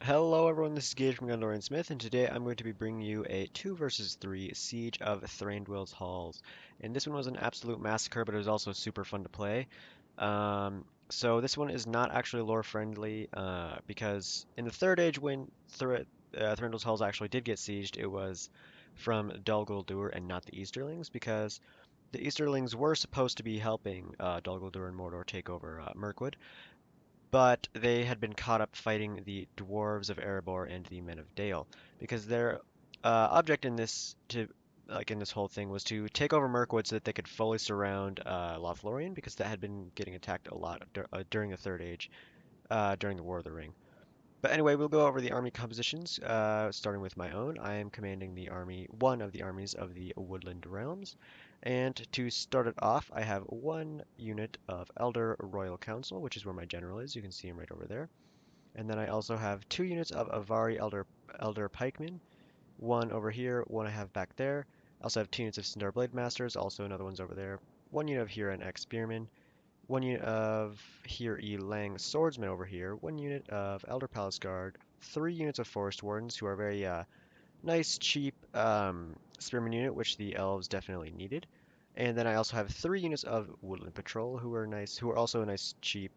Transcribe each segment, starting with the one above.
Hello everyone, this is Gage from Gundor Smith, and today I'm going to be bringing you a 2 versus 3 Siege of Thranduil's Halls. And this one was an absolute massacre, but it was also super fun to play. So this one is not actually lore friendly, because in the Third Age when Thranduil's Halls actually did get sieged, it was from Dol Guldur and not the Easterlings, because the Easterlings were supposed to be helping Dol Guldur and Mordor take over Mirkwood, but they had been caught up fighting the dwarves of Erebor and the men of Dale, because their object in this whole thing was to take over Mirkwood so that they could fully surround Lothlorien, because that had been getting attacked a lot during the Third Age, during the War of the Ring. But anyway, we'll go over the army compositions, starting with my own. I am commanding one of the armies of the Woodland Realms. And to start it off, I have one unit of Elder Royal Council, which is where my general is. You can see him right over there. And then I also have two units of Avari Elder Pikemen. One over here, one I have back there. I also have two units of Sindar Blade Masters, also another one's over there. One unit of Huron X Spearmen, one unit of Here E Lang Swordsmen over here, one unit of Elder Palace Guard, three units of Forest Wardens who are very nice, cheap spearman unit, which the elves definitely needed. And then I also have three units of Woodland Patrol who are also a nice, cheap.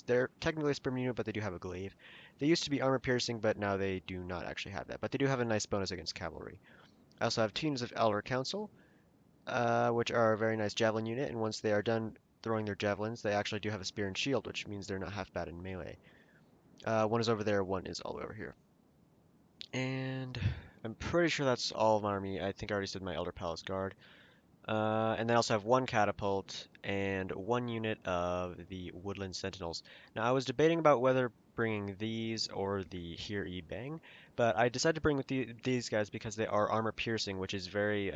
They're technically a spearman unit, but they do have a glaive. They used to be armor piercing, but now they do not actually have that. But they do have a nice bonus against cavalry. I also have two units of Elder Council, which are a very nice javelin unit, and once they are done throwing their javelins, they actually do have a spear and shield, which means they're not half bad in melee. One is over there, one is all the way over here. And I'm pretty sure that's all of my army. I think I already said my Elder Palace Guard. And then I also have one catapult and one unit of the Woodland Sentinels. Now, I was debating about whether bringing these or the Here E Bang, but I decided to bring with these guys because they are armor piercing, which is very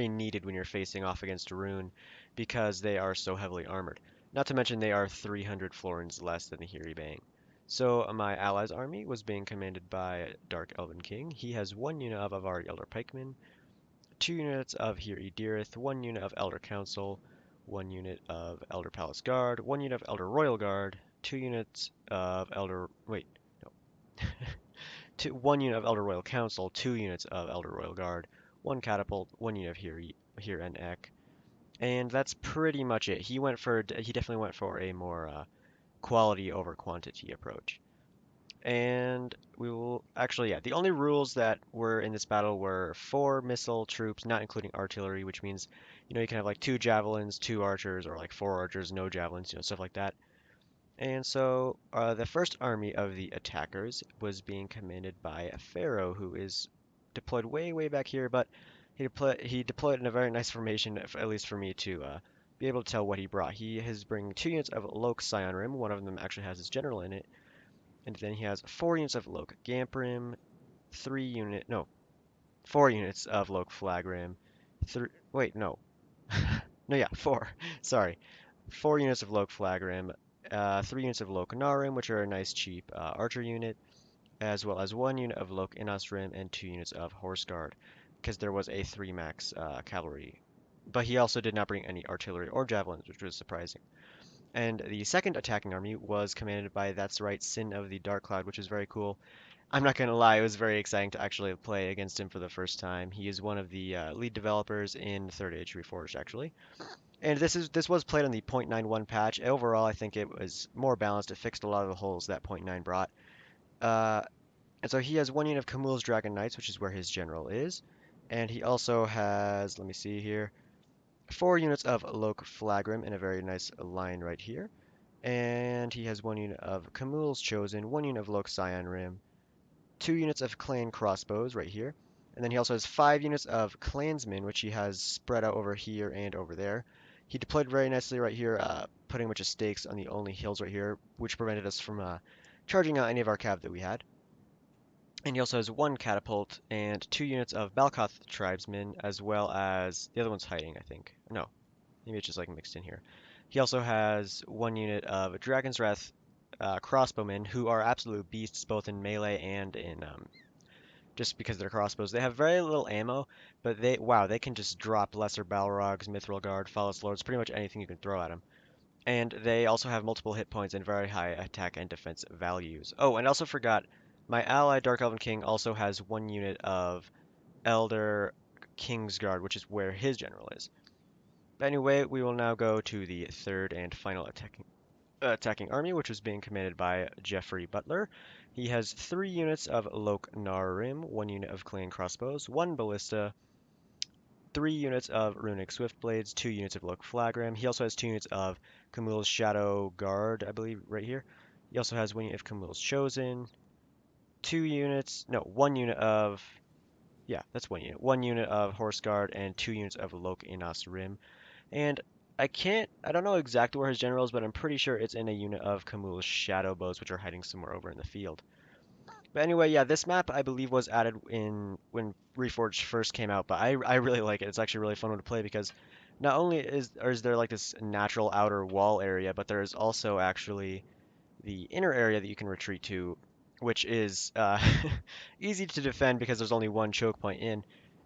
needed when you're facing off against Rhun because they are so heavily armored. Not to mention they are 300 florins less than the Hiri Bang. So my allies' army was being commanded by Dark Elven King. He has one unit of Avari Elder Pikemen, two units of Hiri Dirith, one unit of Elder Council, one unit of Elder Palace Guard, one unit of Elder Royal Guard, two units of Elder wait, no. One unit of Elder Royal Council, two units of Elder Royal Guard, one catapult, one unit of here and Ek, and that's pretty much it. He definitely went for a more quality over quantity approach. And we will actually, yeah, the only rules that were in this battle were four missile troops, not including artillery, which means, you can have like two javelins, two archers, or like four archers, no javelins, stuff like that. And so the first army of the attackers was being commanded by a pharaoh who is deployed way, way back here, but he deployed in a very nice formation, at least for me to be able to tell what he brought. He is bringing two units of Lok Rim. One of them actually has his general in it, and then he has four units of Lok Gamprim, no, four units of Lok Flagrim, wait, no, no, yeah, four. Sorry, four units of Lok Flagrim, three units of Lok Narim, which are a nice cheap archer unit, as well as one unit of Lok Inasrim and two units of Horse Guard, because there was a 3 max cavalry. But he also did not bring any artillery or javelins, which was surprising. And the second attacking army was commanded by, that's right, Synn of the DarkCloud, which is very cool. I'm not going to lie, it was very exciting to actually play against him for the first time. He is one of the lead developers in Third Age Reforged, actually. And this was played on the 0.91 patch. Overall, I think it was more balanced. It fixed a lot of the holes that 0.9 brought. Uh, and so he has one unit of Camille's Dragon Knights, which is where his general is. And he also has, let me see here, four units of Lok Flagrim in a very nice line right here. And he has one unit of Camille's Chosen, one unit of Lok Rim, two units of Clan Crossbows right here. And then he also has five units of Clansmen, which he has spread out over here and over there. He deployed very nicely right here, putting a bunch of stakes on the only hills right here, which prevented us from charging out any of our cav that we had. And he also has one catapult and two units of Balkoth tribesmen, as well as the other one's hiding, I think. No, maybe it's just like mixed in here. He also has one unit of Dragon's Wrath crossbowmen, who are absolute beasts both in melee and in just because they're crossbows. They have very little ammo, but they can just drop Lesser Balrogs, Mithril Guard, Phallus Lords, pretty much anything you can throw at them. And they also have multiple hit points and very high attack and defense values. Oh, and I also forgot, my ally Dark Elven King also has 1 unit of Elder Kingsguard, which is where his general is. But anyway, we will now go to the third and final attacking army, which was being commanded by Geoffrey Butler. He has 3 units of Lok Narim, 1 unit of Clan Crossbows, 1 ballista, 3 units of Runic Swiftblades, 2 units of Lok Flagram. He also has 2 units of Camille's Shadow Guard, I believe, right here. He also has 1 unit of Camille's Chosen, 2 units, no, 1 unit of, yeah, that's 1 unit. 1 unit of Horse Guard and 2 units of Lok Inas Rim. And I don't know exactly where his general is, but I'm pretty sure it's in a unit of Camille's Shadow Bows, which are hiding somewhere over in the field. But anyway, yeah, this map I believe was added in when Reforged first came out, but I really like it. It's actually a really fun one to play because not only is there like this natural outer wall area, but there is also actually the inner area that you can retreat to, which is easy to defend because there's only one choke point in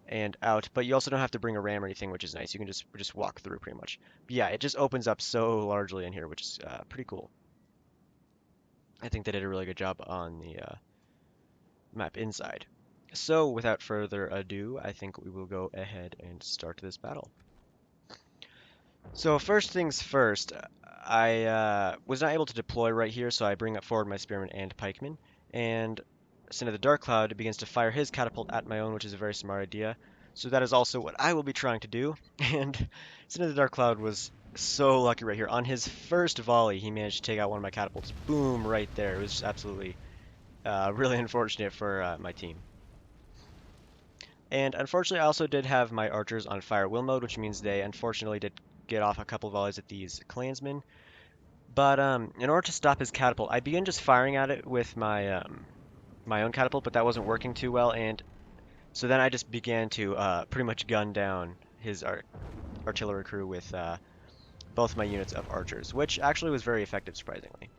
and out, but you also don't have to bring a ram or anything, which is nice. You can just walk through pretty much. But yeah, it just opens up so largely in here, which is pretty cool. I think they did a really good job on the map inside. So without further ado, I think we will go ahead and start this battle. So first things first, I was not able to deploy right here, so I bring up forward my spearmen and pikemen, and Synn of the DarkCloud begins to fire his catapult at my own, which is a very smart idea. So that is also what I will be trying to do, and Synn of the DarkCloud was so lucky right here. On his first volley, he managed to take out one of my catapults. Boom, right there. It was just absolutely really unfortunate for my team. And unfortunately, I also did have my archers on fire will mode, which means they unfortunately did get off a couple volleys at these clansmen. But in order to stop his catapult, I began just firing at it with my own catapult, but that wasn't working too well, and so then I just began to pretty much gun down his artillery crew with both my units of archers, which actually was very effective, surprisingly.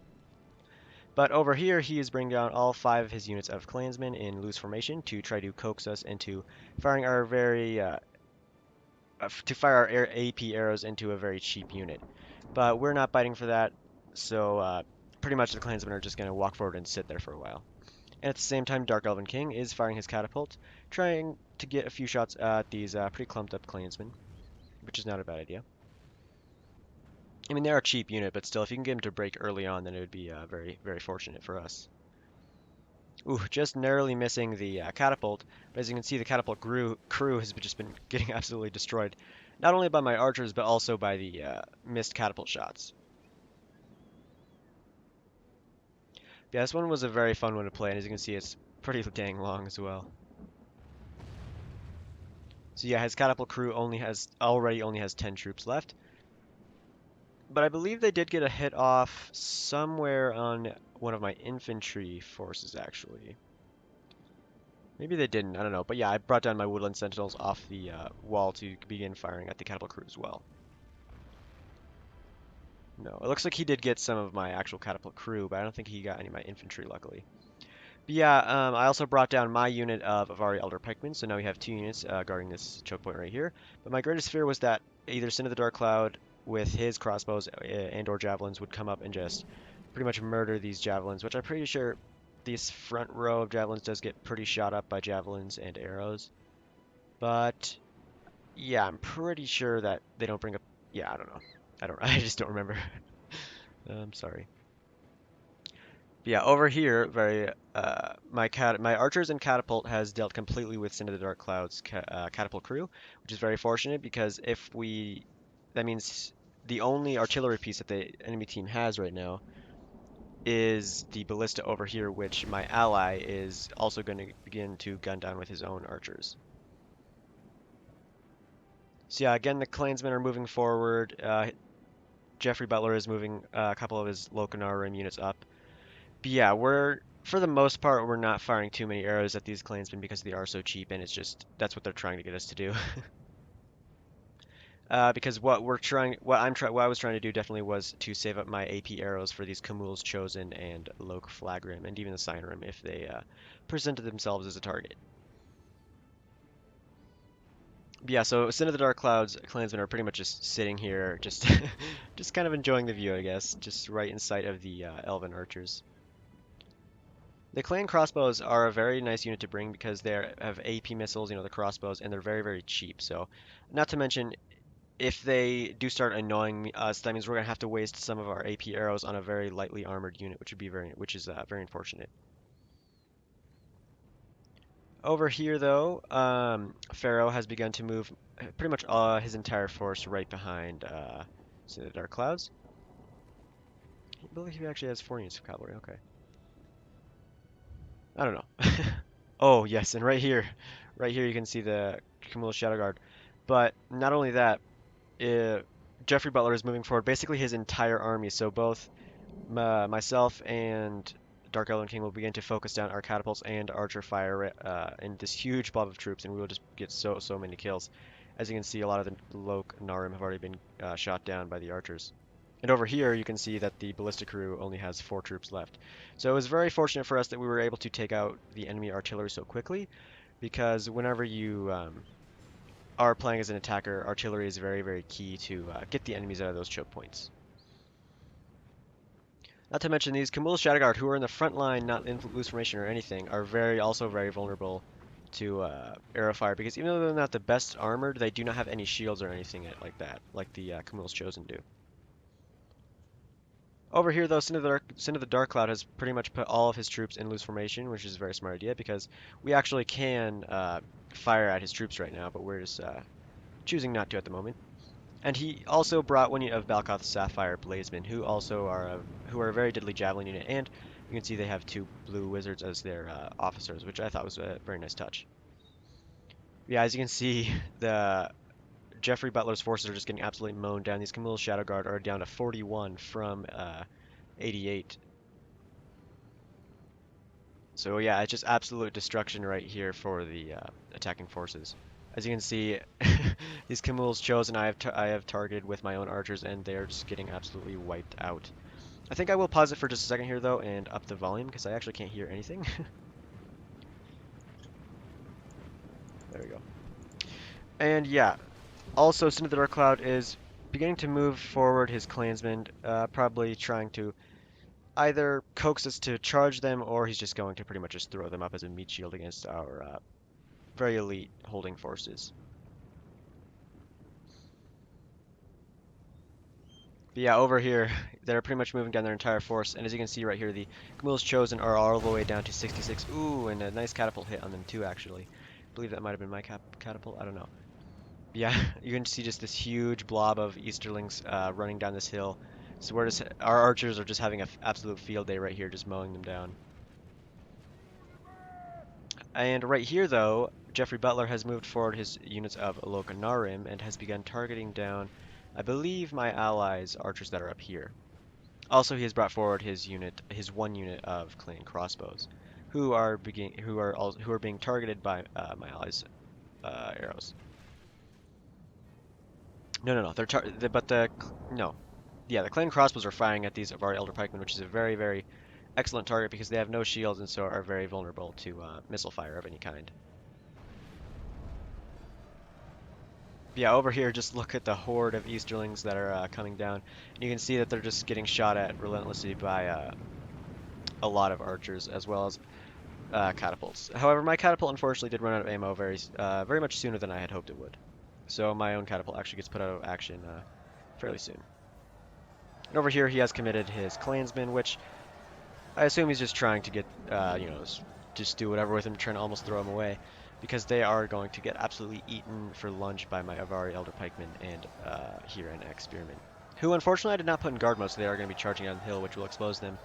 But over here, he is bringing down all 5 of his units of clansmen in loose formation to try to coax us into firing our AP arrows into a very cheap unit. But we're not biting for that, so pretty much the clansmen are just going to walk forward and sit there for a while. And at the same time, Dark Elven King is firing his catapult, trying to get a few shots at these pretty clumped up clansmen, which is not a bad idea. I mean, they're a cheap unit, but still, if you can get them to break early on, then it would be very, very fortunate for us. Ooh, just narrowly missing the catapult, but as you can see, the catapult crew has just been getting absolutely destroyed, not only by my archers, but also by the missed catapult shots. Yeah, this one was a very fun one to play, and as you can see, it's pretty dang long as well. So yeah, his catapult crew only has 10 troops left. But I believe they did get a hit off somewhere on one of my infantry forces, actually. Maybe they didn't, I don't know. But yeah, I brought down my woodland sentinels off the wall to begin firing at the catapult crew as well. No, it looks like he did get some of my actual catapult crew, but I don't think he got any of my infantry, luckily. But yeah, I also brought down my unit of Avari Elder Pikemen, so now we have 2 units guarding this choke point right here. But my greatest fear was that either Synn of the DarkCloud with his crossbows and or javelins would come up and just pretty much murder these javelins, which I'm pretty sure this front row of javelins does get pretty shot up by javelins and arrows. But yeah, I'm pretty sure that they don't bring up. Yeah, I don't know. I just don't remember. I'm sorry. Yeah, over here, my archers and catapult has dealt completely with Synn of the DarkCloud's catapult crew, which is very fortunate because that means the only artillery piece that the enemy team has right now is the ballista over here, which my ally is also going to begin to gun down with his own archers. So yeah, again, the clansmen are moving forward. Geoffrey Butler is moving a couple of his Lokanar units up. But yeah, for the most part, we're not firing too many arrows at these clansmen because they are so cheap, and that's what they're trying to get us to do. Because what I was trying to do definitely was to save up my AP arrows for these Camille's Chosen and Lok Flagrim, and even the Signrim if they presented themselves as a target. Yeah, so Sin of the Dark Cloud's clansmen are pretty much just sitting here, just just kind of enjoying the view, I guess, just right in sight of the Elven archers. The clan crossbows are a very nice unit to bring because they have AP missiles, the crossbows, and they're very, very cheap. So, not to mention, if they do start annoying us, that means we're gonna have to waste some of our AP arrows on a very lightly armored unit, which is very unfortunate. Over here, though, Pharaoh has begun to move pretty much his entire force right behind the Dark Clouds. I believe he actually has 4 units of cavalry. Okay, I don't know. Oh yes, and right here you can see the Camille's Shadow Guard. But not only that, uh, Jeffrey Butler is moving forward basically his entire army. So both myself and Dark Elven King will begin to focus down our catapults and archer fire in this huge blob of troops, and we will just get so many kills. As you can see, a lot of the Lok Narim have already been shot down by the archers. And over here, you can see that the ballistic crew only has 4 troops left. So it was very fortunate for us that we were able to take out the enemy artillery so quickly, because whenever you are playing as an attacker, artillery is very key to get the enemies out of those choke points. Not to mention these Camille's Shadow Guard, who are in the front line, not in loose formation or anything, are also very vulnerable to arrow fire because even though they're not the best armored, they do not have any shields or anything like that, like the Camille's Chosen do. Over here, though, Sin of the Dark Cloud has pretty much put all of his troops in loose formation, which is a very smart idea because we actually can fire at his troops right now, but we're just choosing not to at the moment. And he also brought 1 unit of Balkoth's Sapphire Blazemen, who are a very deadly javelin unit, and you can see they have 2 blue wizards as their officers, which I thought was a very nice touch. Yeah, as you can see, the Jeffrey Butler's forces are just getting absolutely mown down. These Camille's Shadow Guard are down to 41 from 88. So yeah, it's just absolute destruction right here for the attacking forces. As you can see, these Camille's chosen I have targeted with my own archers, and they're just getting absolutely wiped out. I think I will pause it for just a second here though and up the volume because I actually can't hear anything. There we go. And yeah, also Sin of the Dark Cloud is beginning to move forward his clansmen, probably trying to either coax us to charge them, or he's just going to pretty much just throw them up as a meat shield against our very elite holding forces. But yeah, over here, they're pretty much moving down their entire force, and as you can see right here, the Camille's Chosen are all the way down to 66. Ooh, and a nice catapult hit on them too, actually. I believe that might have been my catapult, I don't know. Yeah, you can see just this huge blob of Easterlings running down this hill. So our archers are just having an absolute field day right here, just mowing them down. And right here, though, Jeffrey Butler has moved forward his units of Lokanarim and has begun targeting down, I believe, my allies' archers that are up here. Also, he has brought forward his 1 unit of clan crossbows, who are being targeted by my allies' arrows. No. No, yeah, the clan crossbows are firing at these of our elder pikemen, which is a very excellent target because they have no shields and so are very vulnerable to missile fire of any kind. Yeah, over here, just look at the horde of Easterlings that are coming down. You can see that they're just getting shot at relentlessly by a lot of archers as well as catapults. However, my catapult unfortunately did run out of ammo very much sooner than I had hoped it would. So my own catapult actually gets put out of action fairly soon. And over here, he has committed his clansmen, which I assume he's just trying to get, just do whatever with him, trying to almost throw him away, because they are going to get absolutely eaten for lunch by my Avari Elder Pikemen and here in Experiment, who unfortunately I did not put in guard mode, so they are going to be charging down the hill, which will expose them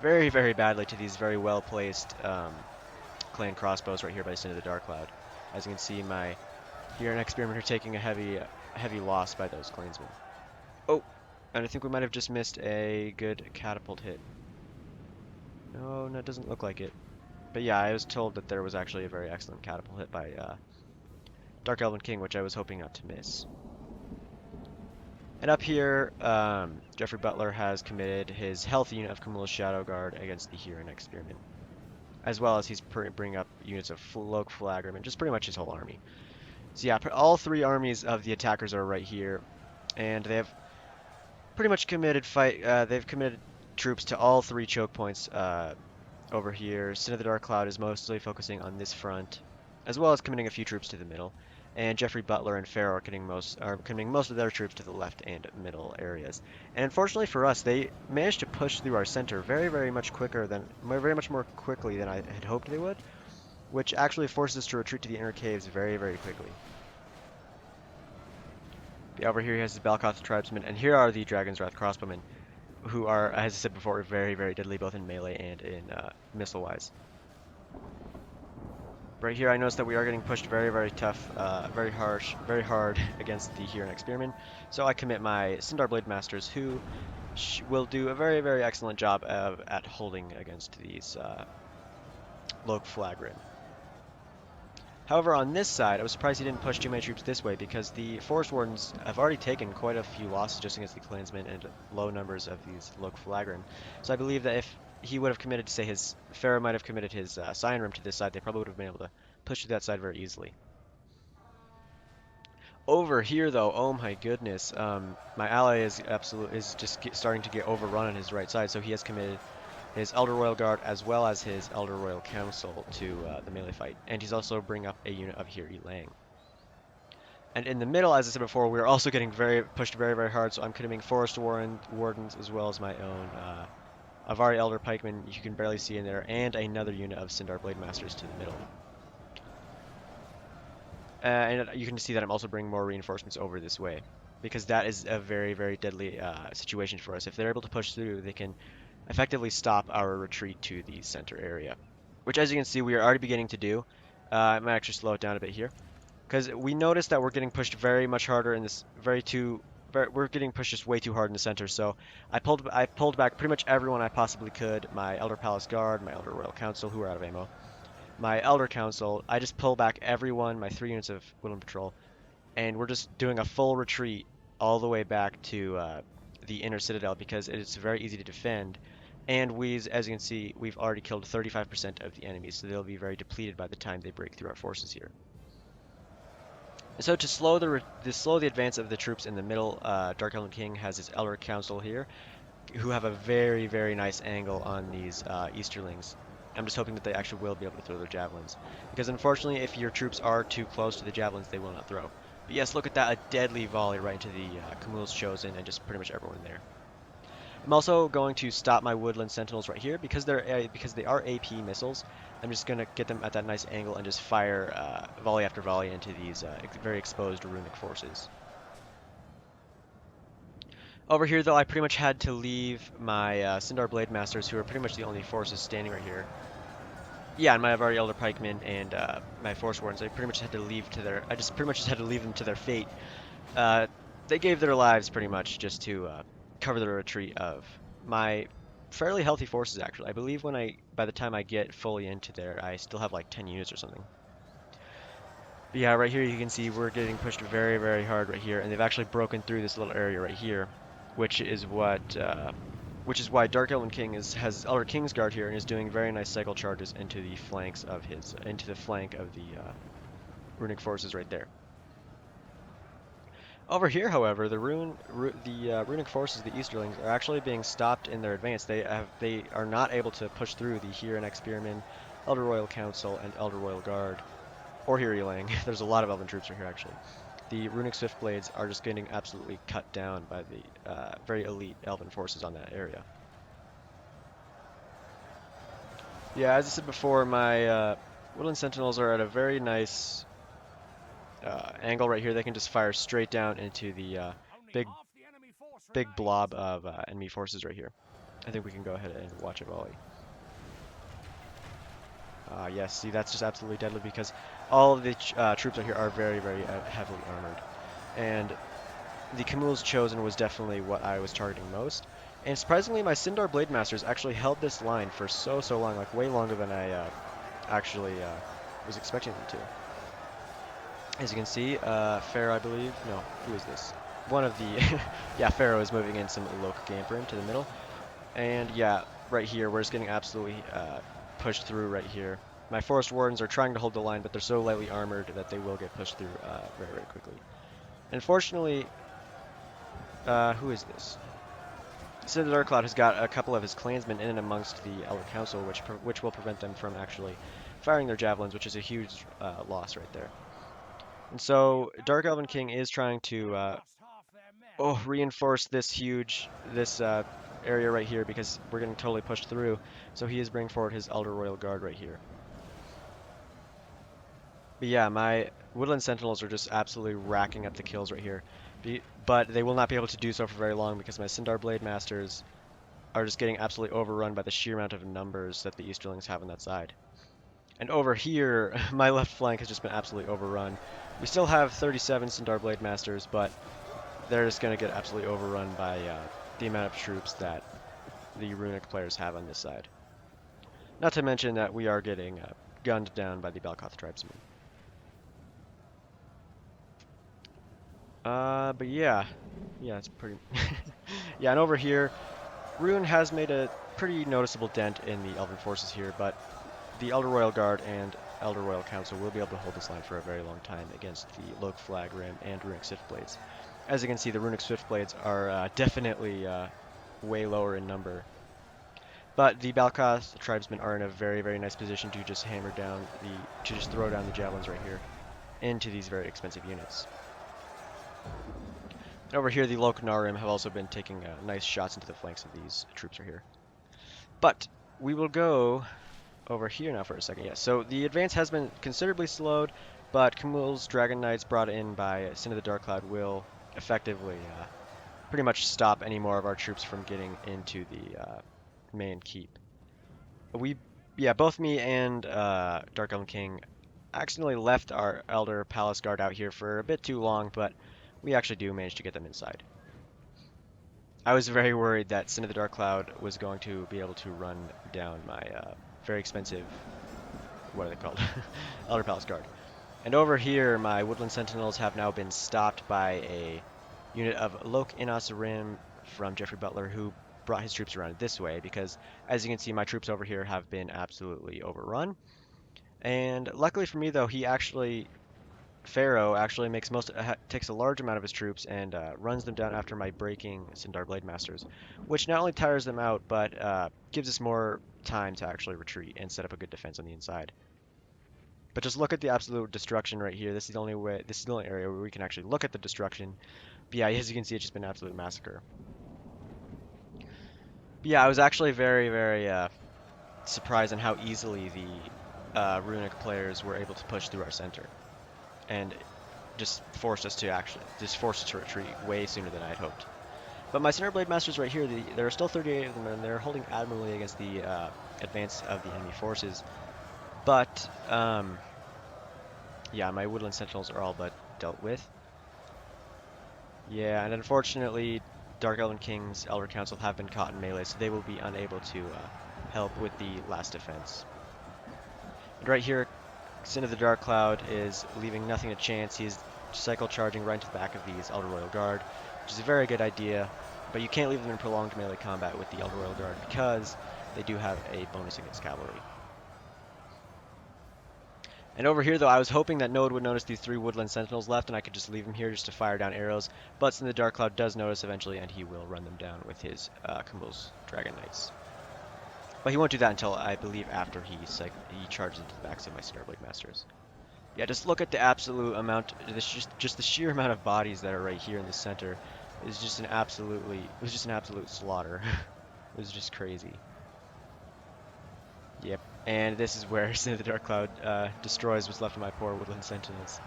very badly to these very well-placed clan crossbows right here by Synn of the Darkcloud. As you can see, my here in Experiment are taking a heavy loss by those clansmen. Oh, and I think we might have just missed a good catapult hit. No, it doesn't look like it. But yeah, I was told that there was actually a very excellent catapult hit by Dark Elven King, which I was hoping not to miss. And up here, Jeffrey Butler has committed his health unit of Camille's Shadow Guard against the Huron Experiment, as well as he's bringing up units of Lok Flaggerman, just pretty much his whole army. So yeah, all three armies of the attackers are right here, and they have pretty much committed they've committed troops to all three choke points over here. Synn of the DarkCloud is mostly focusing on this front, as well as committing a few troops to the middle. And Jeffrey Butler and Pharaoh are committing most of their troops to the left and middle areas. And unfortunately for us, they managed to push through our center very much more quickly than I had hoped they would, which actually forces us to retreat to the inner caves very, very quickly. Over here he has his Balkoth tribesmen, and here are the Dragon's Wrath crossbowmen, who are, as I said before, very, very deadly both in melee and in missile-wise. Right here I notice that we are getting pushed very, very tough, very hard against the Huron Spearmen, so I commit my Sindar Blade Masters, who will do a very, very excellent job at holding against these Loke Flagrin. However, on this side, I was surprised he didn't push too many troops this way because the Forest Wardens have already taken quite a few losses just against the Clansmen and low numbers of these Loke Flagrin. So I believe that if he would have committed, say, Pharaoh might have committed his Scion Room to this side, they probably would have been able to push to that side very easily. Over here, though, oh my goodness, my ally is starting to get overrun on his right side, so he has committed his Elder Royal Guard as well as his Elder Royal Council to the melee fight. And he's also bringing up a unit of here Elang. And in the middle, as I said before, we're also getting pushed very, very hard, so I'm committing Forest Wardens as well as my own Avari Elder Pikemen, you can barely see in there, and another unit of Sindar Blade Masters to the middle. And you can see that I'm also bringing more reinforcements over this way, because that is a very, very deadly situation for us. If they're able to push through, they can effectively stop our retreat to the center area, which, as you can see, we are already beginning to do. I might actually slow it down a bit here, because we noticed that we're getting pushed very much harder in this we're getting pushed just way too hard in the center. So I pulled back pretty much everyone I possibly could. My Elder Palace Guard, my Elder Royal Council, who are out of ammo, my Elder Council. I just pulled back everyone, my 3 units of Woodland Patrol, and we're just doing a full retreat all the way back to the inner citadel because it's very easy to defend. And as you can see, we've already killed 35% of the enemies, so they'll be very depleted by the time they break through our forces here. So to slow the advance of the troops in the middle, Dark Elven King has his Elder Council here, who have a very, very nice angle on these Easterlings. I'm just hoping that they actually will be able to throw their javelins, because unfortunately, if your troops are too close to the javelins, they will not throw. But yes, look at that, a deadly volley right into the Camul's Chosen and just pretty much everyone there. I'm also going to stop my Woodland Sentinels right here because they are AP missiles. I'm just going to get them at that nice angle and just fire volley after volley into these very exposed runic forces. Over here, though, I pretty much had to leave my Sindar Blade Masters, who are pretty much the only forces standing right here. Yeah, and my Avari Elder Pikemen and my Forest Wardens, I pretty much had to leave them to their fate. They gave their lives pretty much just to cover the retreat of my fairly healthy forces, actually. I believe by the time I get fully into there, I still have like 10 units or something. But yeah, right here you can see we're getting pushed very, very hard right here, and they've actually broken through this little area right here, which is why Dark Elven King has Elder King's Guard here and is doing very nice cycle charges into the flank of the runic forces right there. Over here, however, the runic forces, the Easterlings, are actually being stopped in their advance. They are not able to push through the Huron Spearmen, Elder Royal Council, and Elder Royal Guard, or here Elang. There's a lot of Elven troops right here, actually. The runic Swiftblades are just getting absolutely cut down by the very elite Elven forces on that area. Yeah, as I said before, my Woodland Sentinels are at a very nice angle right here. They can just fire straight down into the big blob of enemy forces right here. I think we can go ahead and watch a volley. Yes, see, that's just absolutely deadly because all of the troops out here are very, very heavily armored. And the Camul's Chosen was definitely what I was targeting most. And surprisingly, my Sindar Blade Masters actually held this line for so long, like way longer than I actually was expecting them to. As you can see, Pharaoh, I believe, no, who is this? One of the, yeah, Pharaoh is moving in some Loke Gamper into the middle. And yeah, right here, we're just getting absolutely pushed through right here. My Forest Wardens are trying to hold the line, but they're so lightly armored that they will get pushed through very, very quickly. Unfortunately, who is this? So the DarkCloud has got a couple of his clansmen in and amongst the Elder Council, which will prevent them from actually firing their javelins, which is a huge loss right there. And so Dark Elven King is trying to reinforce this area right here because we're getting totally pushed through. So he is bringing forward his Elder Royal Guard right here. But yeah, my Woodland Sentinels are just absolutely racking up the kills right here. But they will not be able to do so for very long because my Sindar Blade Masters are just getting absolutely overrun by the sheer amount of numbers that the Easterlings have on that side. And over here, my left flank has just been absolutely overrun. We still have 37 Sindar Blade Masters, but they're just going to get absolutely overrun by the amount of troops that the Runic players have on this side. Not to mention that we are getting gunned down by the Balkoth tribesmen. But yeah, it's pretty. Yeah, and over here, Rhun has made a pretty noticeable dent in the Elven forces here, but the Elder Royal Guard and Elder Royal Council will be able to hold this line for a very long time against the Loke Flag Rim and Runic Swiftblades. As you can see, the Runic Swiftblades are definitely way lower in number. But the Balkoth tribesmen are in a very, very nice position to just throw down the javelins right here into these very expensive units. And over here, the Loke Narim have also been taking nice shots into the flanks of these troops right here. But we will go over here now for a second. Yeah, so the advance has been considerably slowed, but Camille's Dragon Knights brought in by Synn of the DarkCloud will effectively pretty much stop any more of our troops from getting into the main keep. Both me and Dark Elven King accidentally left our Elder Palace Guard out here for a bit too long, but we actually do manage to get them inside. I was very worried that Synn of the DarkCloud was going to be able to run down my very expensive, what are they called? Elder Palace Guard. And over here, my Woodland Sentinels have now been stopped by a unit of Loke Inas Rim from Jeffrey Butler, who brought his troops around this way, because as you can see, my troops over here have been absolutely overrun. And luckily for me, though, Pharaoh actually takes a large amount of his troops and runs them down after my breaking Sindar Blade Masters, which not only tires them out, but gives us more time to actually retreat and set up a good defense on the inside. But just look at the absolute destruction right here. This is the only area where we can actually look at the destruction. But yeah, as you can see, it's just been an absolute massacre. But yeah, I was actually very, very surprised on how easily the Runic players were able to push through our center, and just forced us to retreat way sooner than I had hoped. But my Sindar Blade Masters right here, there are still 38 of them, and they're holding admirably against the advance of the enemy forces. But yeah, my Woodland Sentinels are all but dealt with. Yeah, and unfortunately, Dark Elven King's Elder Council have been caught in melee, so they will be unable to help with the last defense. And right here, Synn of the DarkCloud is leaving nothing to chance. He's cycle charging right into the back of these Elder Royal Guard, which is a very good idea, but you can't leave them in prolonged melee combat with the Elder Royal Guard because they do have a bonus against cavalry. And over here, though, I was hoping that Node would notice these 3 Woodland Sentinels left, and I could just leave them here just to fire down arrows. But Synn the DarkCloud does notice eventually, and he will run them down with his Kumbo's Dragon Knights. But he won't do that until, I believe, after he charges into the backs of my Sindar Blade Masters. Yeah, just look at the absolute amount, just the sheer amount of bodies that are right here in the center is just an absolute slaughter. It was just crazy. Yep. And this is where Synn of the DarkCloud destroys what's left of my poor Woodland Sentinels.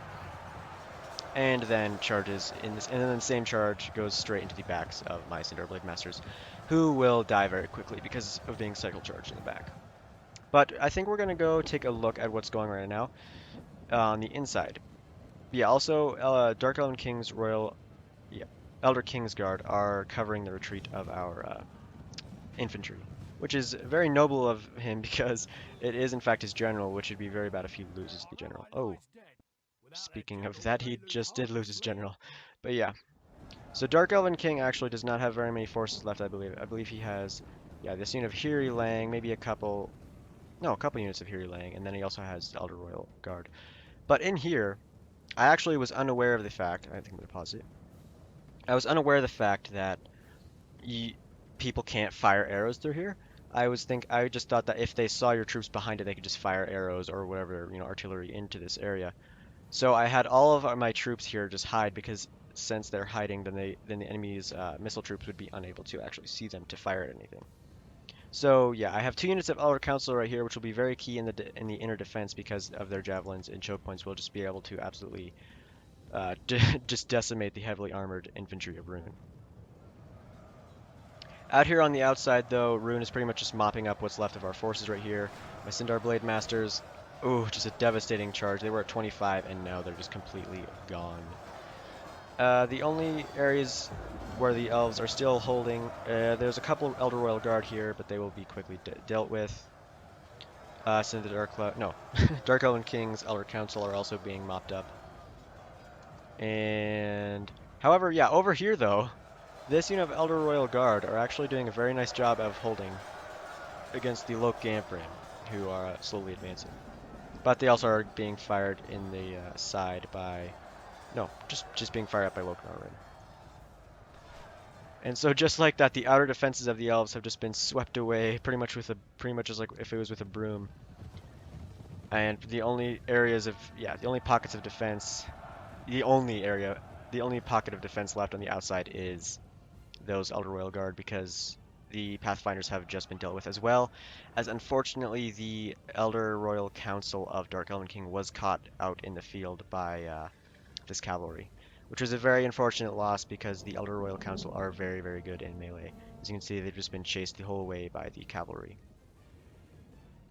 And then charges and then the same charge goes straight into the backs of my Sindar Blade Masters, who will die very quickly because of being cycle charged in the back. But I think we're going to go take a look at what's going on right now on the inside. Yeah, also Dark Elven King's Elder King's Guard are covering the retreat of our infantry, which is very noble of him because it is in fact his general, which would be very bad if he loses the general. Oh, speaking of that, he just did lose his general. But yeah, so Dark Elven King actually does not have very many forces left, I believe. I believe he has, yeah, this unit of Hiri Lang, maybe a couple No, a couple units of Here Laying, and then he also has the Elder Royal Guard. But in here, I actually was unaware of the fact, I think I'm going to pause it. I was unaware of the fact that y people can't fire arrows through here. I just thought that if they saw your troops behind it, they could just fire arrows or whatever, artillery into this area. So I had all of my troops here just hide because since they're hiding, then the enemy's missile troops would be unable to actually see them to fire at anything. So yeah, I have 2 units of Elder Council right here, which will be very key in the inner defense because of their javelins and choke points. Will just be able to absolutely just decimate the heavily armored infantry of Rhun. Out here on the outside, though, Rhun is pretty much just mopping up what's left of our forces right here. My Sindar Blade Masters, ooh, just a devastating charge. They were at 25, and now they're just completely gone. The only areas where the elves are still holding, there's a couple Elder Royal Guard here, but they will be quickly dealt with. So the DarkCloud, no, Dark Elven King's Elder Council are also being mopped up. And, however, yeah, over here though, this unit of Elder Royal Guard are actually doing a very nice job of holding against the Lok Gamprim, who are slowly advancing. But they also are being fired in the side by, no, just being fired up by Lok Gamprim. And so just like that, the outer defenses of the elves have just been swept away, pretty much as like if it was with a broom. And the only areas of, yeah, the only pockets of defense, the only pocket of defense left on the outside is those Elder Royal Guard because the Pathfinders have just been dealt with, as well as unfortunately the Elder Royal Council of Dark Elven King was caught out in the field by this cavalry, which was a very unfortunate loss because the Elder Royal Council are very, very good in melee. As you can see, they've just been chased the whole way by the cavalry,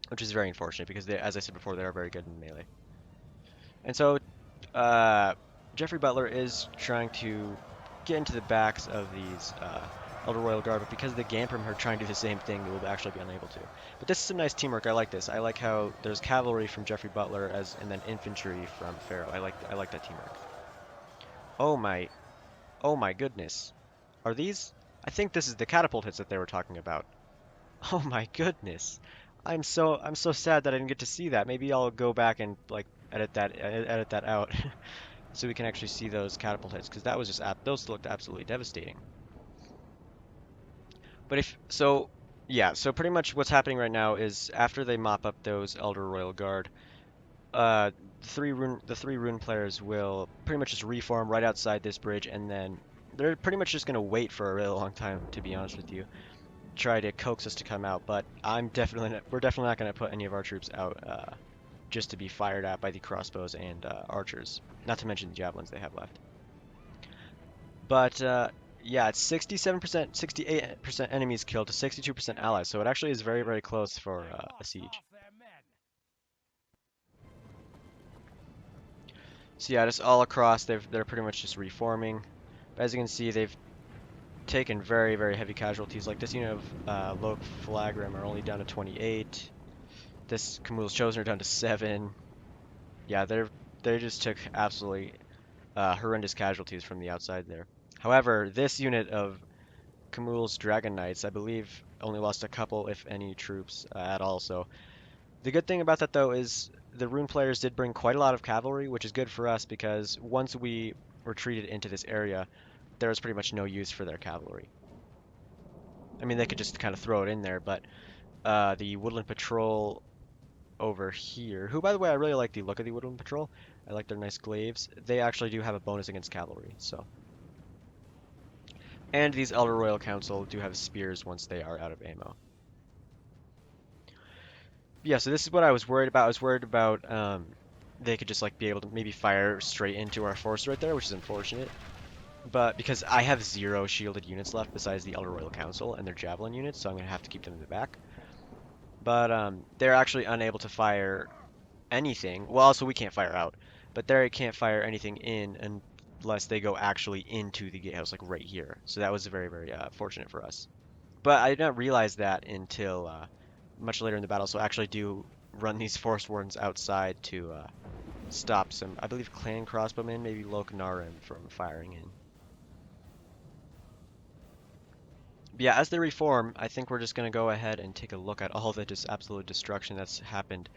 which is very unfortunate because they, as I said before, they are very good in melee. And so Geoffrey Butler is trying to get into the backs of these Elder Royal Guard, but because the Gamprim are trying to do the same thing, they will actually be unable to. But this is some nice teamwork. I like this. I like how there's cavalry from Geoffrey Butler and then infantry from Pharaoh. I like that teamwork. Oh my, oh my goodness. Are these? I think this is the catapult hits that they were talking about. Oh my goodness. I'm so sad that I didn't get to see that. Maybe I'll go back and like edit that out so we can actually see those catapult hits because that was just those looked absolutely devastating. But if so, yeah, so pretty much what's happening right now is after they mop up those Elder Royal Guard, the three Rhun players will pretty much just reform right outside this bridge, and then they're pretty much just gonna wait for a really long time, to be honest with you, try to coax us to come out. But we're definitely not gonna put any of our troops out just to be fired at by the crossbows and archers, not to mention the javelins they have left. But yeah, it's 67%, 68% enemies killed to 62% allies, so it actually is very, very close for a siege. So yeah, just all across, they're pretty much just reforming. But as you can see, they've taken very, very heavy casualties. Like this unit of Lok Flagrim are only down to 28. This Camul's Chosen are down to 7. Yeah, they just took absolutely horrendous casualties from the outside there. However, this unit of Camul's Dragon Knights, I believe, only lost a couple, if any, troops at all. So the good thing about that, though, is the Rhun players did bring quite a lot of cavalry, which is good for us because once we retreated into this area, there was pretty much no use for their cavalry. I mean, they could just kind of throw it in there, but the Woodland Patrol over here, who, by the way, I really like the look of the Woodland Patrol. I like their nice glaives. They actually do have a bonus against cavalry, so. And these Elder Royal Council do have spears once they are out of ammo. Yeah, so this is what I was worried about. I was worried about they could just like be able to maybe fire straight into our force right there, which is unfortunate. But because I have 0 shielded units left besides the Elder Royal Council and their javelin units, so I'm going to have to keep them in the back. But they're actually unable to fire anything. Well, also we can't fire out, but they can't fire anything in unless they go actually into the gatehouse, like right here. So that was very, very fortunate for us. But I did not realize that until much later in the battle, so I actually do run these Force Wardens outside to stop some, I believe, clan crossbowmen, maybe Lok Narim, from firing in. Yeah, as they reform, I think we're just gonna go ahead and take a look at all the just absolute destruction that's happened.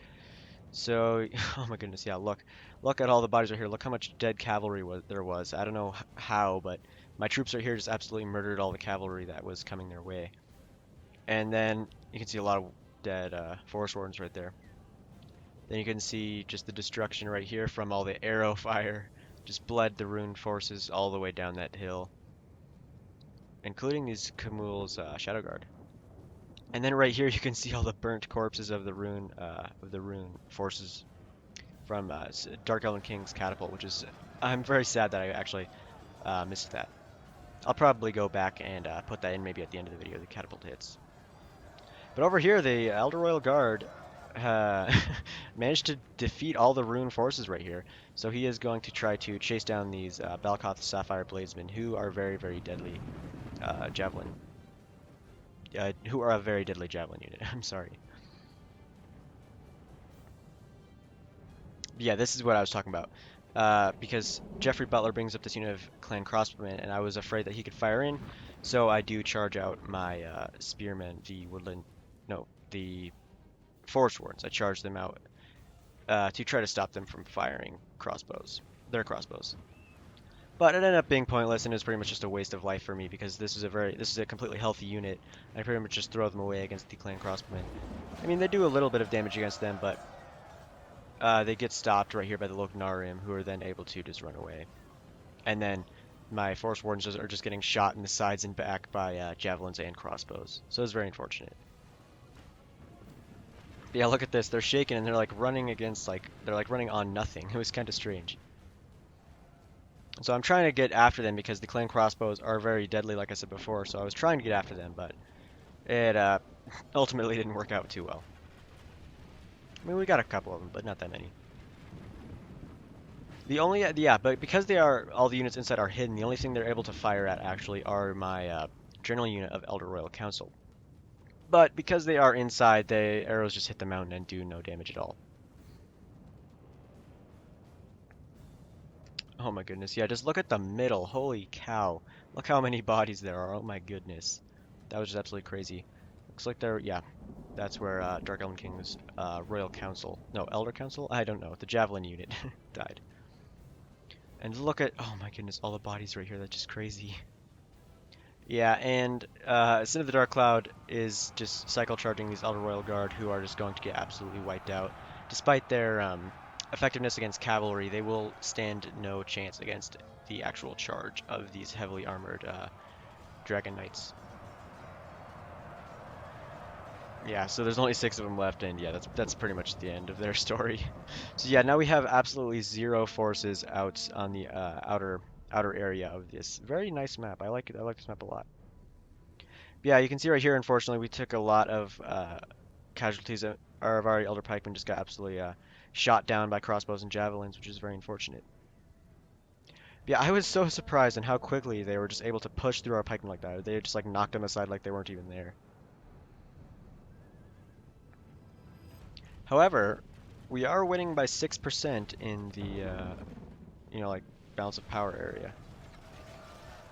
So, oh my goodness, yeah, look at all the bodies right here. Look how much dead cavalry there was. I don't know how, but my troops right here just absolutely murdered all the cavalry that was coming their way. And then you can see a lot of dead forest wardens right there. Then you can see just the destruction right here from all the arrow fire. Just bled the Rhun forces all the way down that hill, including these Camul's Shadow Guard. And then right here you can see all the burnt corpses of the Rhun forces from Dark Elven King's catapult, which is I'm very sad that I actually missed that. I'll probably go back and put that in maybe at the end of the video, the catapult hits. But over here, the Elder Royal Guard uh, managed to defeat all the Rhun forces right here. So he is going to try to chase down these Balkoth Sapphire Bladesmen, who are very deadly javelin. Who are a very deadly javelin unit. I'm sorry. Yeah, this is what I was talking about. Because Jeffrey Butler brings up this unit of clan crossbowmen, and I was afraid that he could fire in, so I do charge out my spearmen, the woodland, no, the forest wardens. I charge them out to try to stop them from firing their crossbows. But it ended up being pointless, and it was pretty much just a waste of life for me because this is a completely healthy unit. I pretty much just throw them away against the clan crossbowmen. I mean, they do a little bit of damage against them, but they get stopped right here by the Loknarim, who are then able to just run away. And then my forest wardens are just getting shot in the sides and back by javelins and crossbows. So it's very unfortunate. But yeah, look at this. They're shaking and they're like running against they're like running on nothing. It was kind of strange. So I'm trying to get after them because the clan crossbows are very deadly, like I said before. So I was trying to get after them, but it ultimately didn't work out too well. I mean, we got a couple of them, but not that many. But because all the units inside are hidden, the only thing they're able to fire at actually are my general unit of Elder Royal Council. But because they are inside, the arrows just hit the mountain and do no damage at all. Oh my goodness, yeah, just look at the middle. Holy cow. Look how many bodies there are. Oh my goodness. That was just absolutely crazy. Looks like yeah, that's where Dark Elven King's Royal Council, no, Elder Council? I don't know, the Javelin unit died. And look at, oh my goodness, all the bodies right here. That's just crazy. Yeah, and Synn of the DarkCloud is just cycle charging these Elder Royal Guard, who are just going to get absolutely wiped out. Despite their effectiveness against cavalry, they will stand no chance against the actual charge of these heavily armored Dragon Knights. Yeah, so there's only 6 of them left, and yeah, that's pretty much the end of their story. So yeah, now we have absolutely 0 forces out on the outer area of this very nice map. I like it. I like this map a lot. But yeah, you can see right here, unfortunately, we took a lot of casualties. Our Elder Pikemen just got absolutely shot down by crossbows and javelins, which is very unfortunate. But yeah, I was so surprised on how quickly they were just able to push through our pikemen like that. They just like knocked them aside like they weren't even there. However, we are winning by 6% in the, like, balance of power area.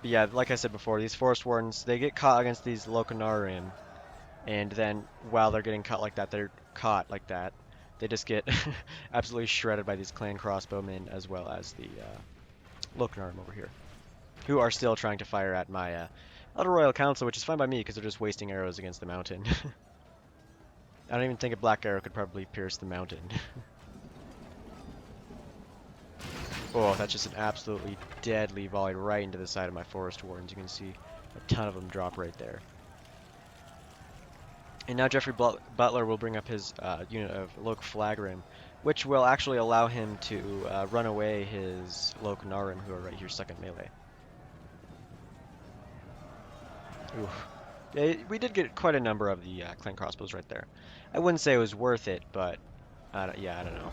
But yeah, like I said before, these Forest Wardens, they get caught against these Lokanarim, and then while they're getting caught like that, they just get absolutely shredded by these clan crossbowmen as well as the Lokanarim over here, who are still trying to fire at my Elder Royal Council, which is fine by me because they're just wasting arrows against the mountain. I don't even think a black arrow could probably pierce the mountain. Oh, that's just an absolutely deadly volley right into the side of my forest wardens. You can see a ton of them drop right there. And now Jeffrey Butler will bring up his unit of Lok Flagrim, which will actually allow him to run away his Lok Narim, who are right here stuck in melee. Oof. Yeah, we did get quite a number of the clan crossbows right there. I wouldn't say it was worth it, but yeah, I don't know.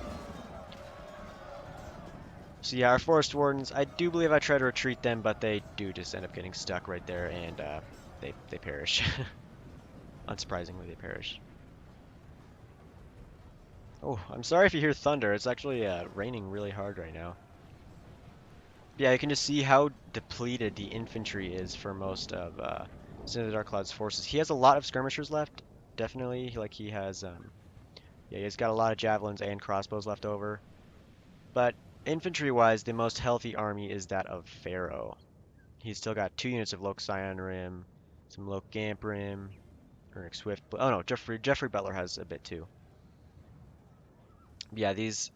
So yeah, our forest wardens, I do believe I try to retreat them, but they do just end up getting stuck right there, and they perish. Unsurprisingly, they perish. Oh, I'm sorry if you hear thunder. It's actually raining really hard right now. Yeah, you can just see how depleted the infantry is for most of Synn of the DarkCloud's forces. He has a lot of skirmishers left, definitely. Like he has, yeah, he's got a lot of javelins and crossbows left over. But infantry-wise, the most healthy army is that of Pharaoh. He's still got 2 units of Loc Scion Rim, some Loc Gamp Rim, Runic Swift. Oh no, Jeffrey Butler has a bit too. Yeah, these.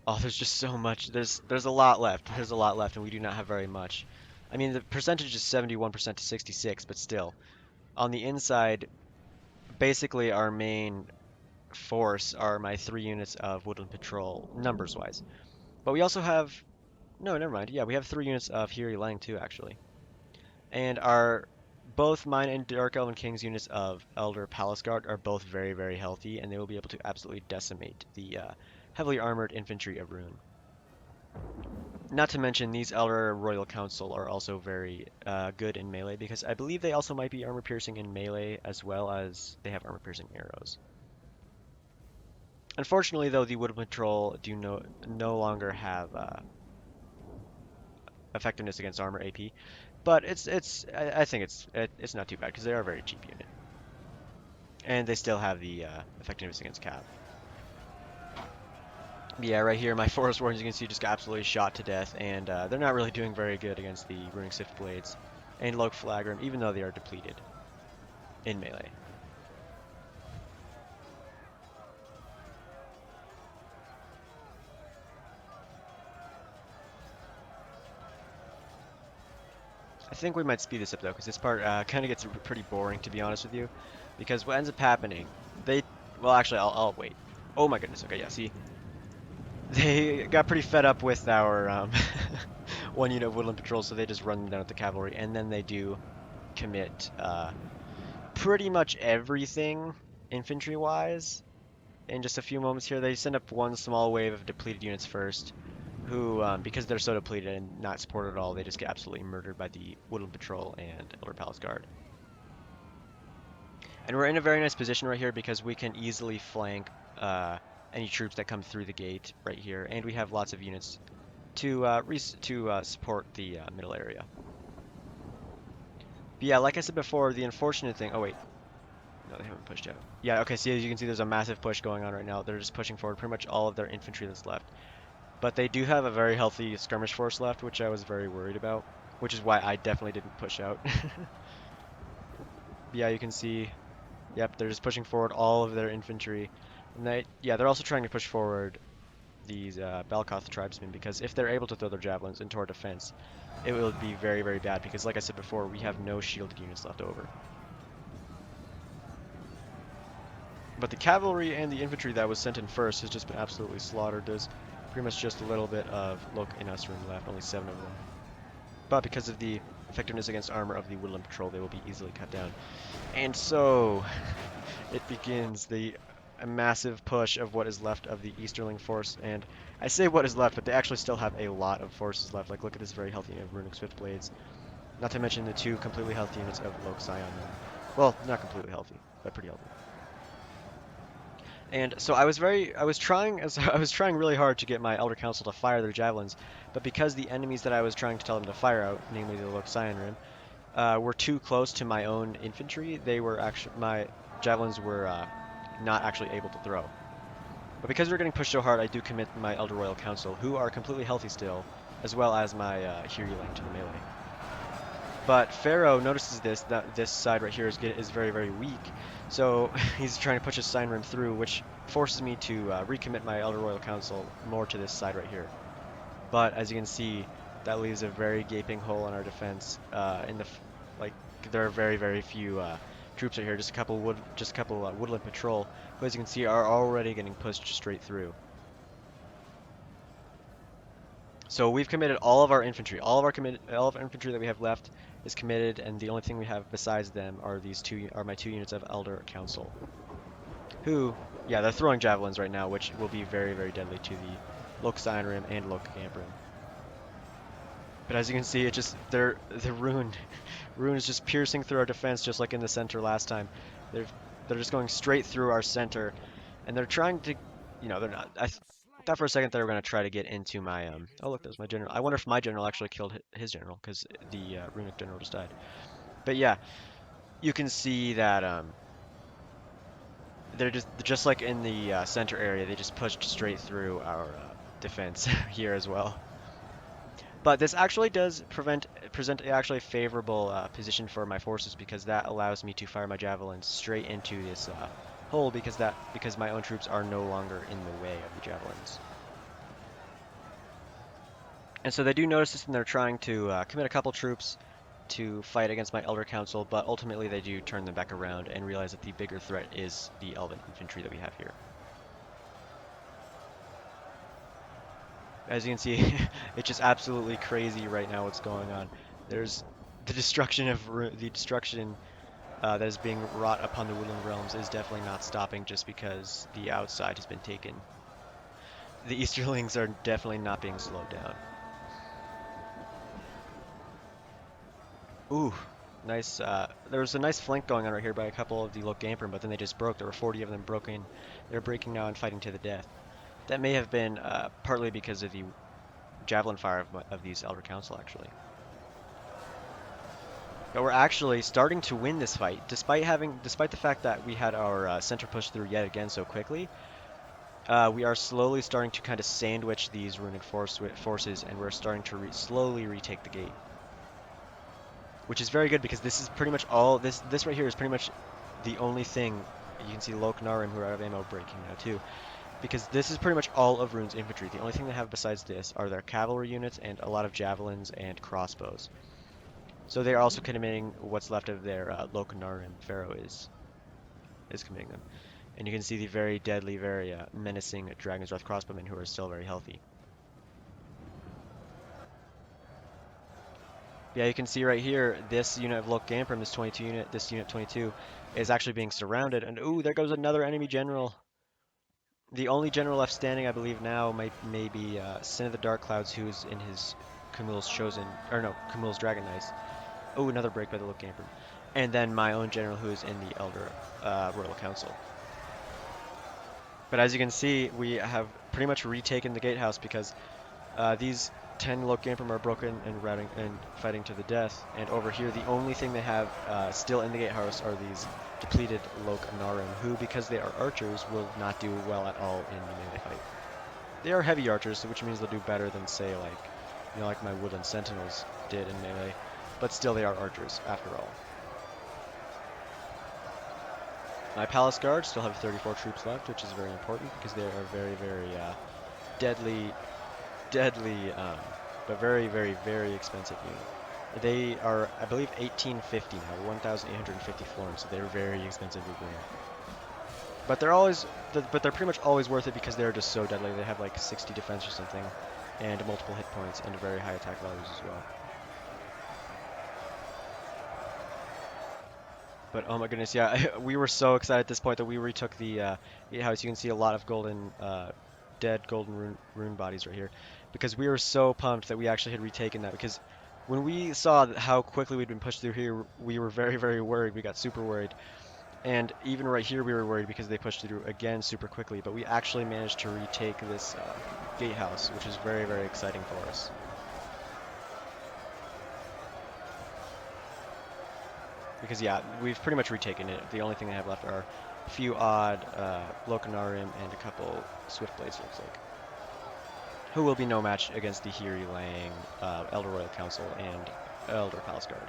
Oh, there's just so much. There's a lot left. There's a lot left, and we do not have very much. I mean, the percentage is 71% to 66, but still, on the inside, basically our main force are my 3 units of Woodland Patrol, numbers-wise. But we also have. No, never mind. Yeah, we have 3 units of Hiri Lang too, actually. And our both mine and Dark Elven King's units of Elder Palace Guard are both very, very healthy, and they will be able to absolutely decimate the heavily armored infantry of Rhun. Not to mention, these Elder Royal Council are also very good in melee, because I believe they also might be armor piercing in melee as well as they have armor piercing arrows. Unfortunately, though, the Woodland Patrol do no longer have effectiveness against armor AP, but I think it's not too bad because they are a very cheap unit, and they still have the effectiveness against cav. Yeah, right here, my Forest Wardens, you can see, just got absolutely shot to death, and they're not really doing very good against the Runic Swift Blades and Loc Flagrum, even though they are depleted in melee. I think we might speed this up though, because this part kind of gets pretty boring, to be honest with you, because what ends up happening, well, actually, I'll wait. Oh my goodness, okay, yeah, see, they got pretty fed up with our 1 unit of Woodland Patrol, so they just run them down with the cavalry, and then they do commit pretty much everything infantry-wise. In just a few moments here, they send up one small wave of depleted units first, who, because they're so depleted and not supported at all, they just get absolutely murdered by the Woodland Patrol and Elder Palace Guard. And we're in a very nice position right here because we can easily flank any troops that come through the gate right here, and we have lots of units to support the middle area. But yeah, like I said before, the unfortunate thing. Oh wait, no, they haven't pushed out. Yeah, okay. See, as you can see, there's a massive push going on right now. They're just pushing forward pretty much all of their infantry that's left. But they do have a very healthy skirmish force left, which I was very worried about, which is why I definitely didn't push out. Yeah, you can see. Yep, they're just pushing forward all of their infantry. And they're also trying to push forward these Balkoth tribesmen, because if they're able to throw their javelins into our defense, it will be very, very bad, because like I said before, we have no shielded units left over. But the cavalry and the infantry that was sent in first has just been absolutely slaughtered. There's pretty much just a little bit of Loc Inusrum left, only 7 of them. But because of the effectiveness against armor of the Woodland Patrol, they will be easily cut down. And so, it begins a massive push of what is left of the Easterling force, and I say what is left, but they actually still have a lot of forces left. Like, look at this very healthy unit of Runic Swift Blades. Not to mention the 2 completely healthy units of Loc Scion. Well, not completely healthy, but pretty healthy. And so I was trying really hard to get my Elder Council to fire their javelins, but because the enemies that I was trying to tell them to fire out, namely the Loc Scion Rim, were too close to my own infantry, my javelins were not actually able to throw. But because we're getting pushed so hard, I do commit my Elder Royal Council, who are completely healthy still, as well as my Hiri Lang to the melee. But Pharaoh notices that this side right here is very, very weak, so he's trying to push his Sign Rim through, which forces me to recommit my Elder Royal Council more to this side right here. But as you can see, that leaves a very gaping hole in our defense. There are very, very few troops right here. Just a couple Woodland Patrol, who, as you can see, are already getting pushed straight through. So we've committed all of our infantry. All of our infantry that we have left is committed, and the only thing we have besides them are my 2 units of Elder Council. Who, yeah, they're throwing javelins right now, which will be very, very deadly to the Loc Scion Rim and Loc Gamp Rim. But as you can see, the Rhun is just piercing through our defense, just like in the center last time. They're just going straight through our center, and they're trying to, they're not. I thought for a second they were going to try to get into my Oh look, there's my general. I wonder if my general actually killed his general, because the Runic general just died. But yeah, you can see that they're just like in the center area. They just pushed straight through our defense here as well. But this actually does present a actually favorable position for my forces because that allows me to fire my javelins straight into this hole because my own troops are no longer in the way of the javelins. And so they do notice this and they're trying to commit a couple troops to fight against my Elder Council, but ultimately they do turn them back around and realize that the bigger threat is the Elven infantry that we have here. As you can see, it's just absolutely crazy right now what's going on. There's the destruction that is being wrought upon the Woodland Realms is definitely not stopping just because the outside has been taken. The Easterlings are definitely not being slowed down. Ooh, nice. There was a nice flank going on right here by a couple of the Lokamper, but then they just broke. There were 40 of them broken. They're breaking now and fighting to the death. That may have been partly because of the javelin fire of these Elder Council, actually. But we're actually starting to win this fight, despite the fact that we had our center push through yet again so quickly. We are slowly starting to kind of sandwich these runic forces, and we're starting to slowly retake the gate, which is very good because this is pretty much all. This right here is pretty much the only thing. You can see Lok Narim, who are out of ammo, breaking now too. Because this is pretty much all of Rhune's infantry. The only thing they have besides this are their cavalry units and a lot of javelins and crossbows. So they are also committing what's left of their Lokanarim. Pharaoh is committing them. And you can see the very deadly, very menacing Dragon's Wrath crossbowmen who are still very healthy. Yeah, you can see right here, this unit of Lok Gamprim, this unit 22, is actually being surrounded. And ooh, there goes another enemy general. The only general left standing, I believe now, may be Synn of the DarkClouds, who's in his Camille's Dragon Knights. Oh, another break by the Lok Gamprim. And then my own general, who is in the Elder Royal Council. But as you can see, we have pretty much retaken the gatehouse because these 10 Lok Gamprim are broken and fighting to the death. And over here, the only thing they have still in the gatehouse are these depleted Lok Narim, who, because they are archers, will not do well at all in the melee fight. They are heavy archers, which means they'll do better than, say, like my Woodland Sentinels did in melee. But still, they are archers, after all. My Palace Guard still have 34 troops left, which is very important because they are very, very deadly, but very, very, very expensive unit. They are, I believe, 1850 now, 1,850 florins, so they're very expensive to win. But they're pretty much always worth it because they're just so deadly. They have like 60 defense or something, and multiple hit points, and very high attack values as well. But oh my goodness, yeah, we were so excited at this point that we retook the gatehouse. You can see a lot of dead golden rune bodies right here, because we were so pumped that we actually had retaken that. Because when we saw how quickly we'd been pushed through here, we were very, very worried. We got super worried. And even right here, we were worried because they pushed through again super quickly. But we actually managed to retake this gatehouse, which is very, very exciting for us. Because yeah, we've pretty much retaken it. The only thing they have left are a few odd Lokanarim and a couple Swiftblades, looks like. Who will be no match against the Hiri Lang Elder Royal Council and Elder Palace Guard.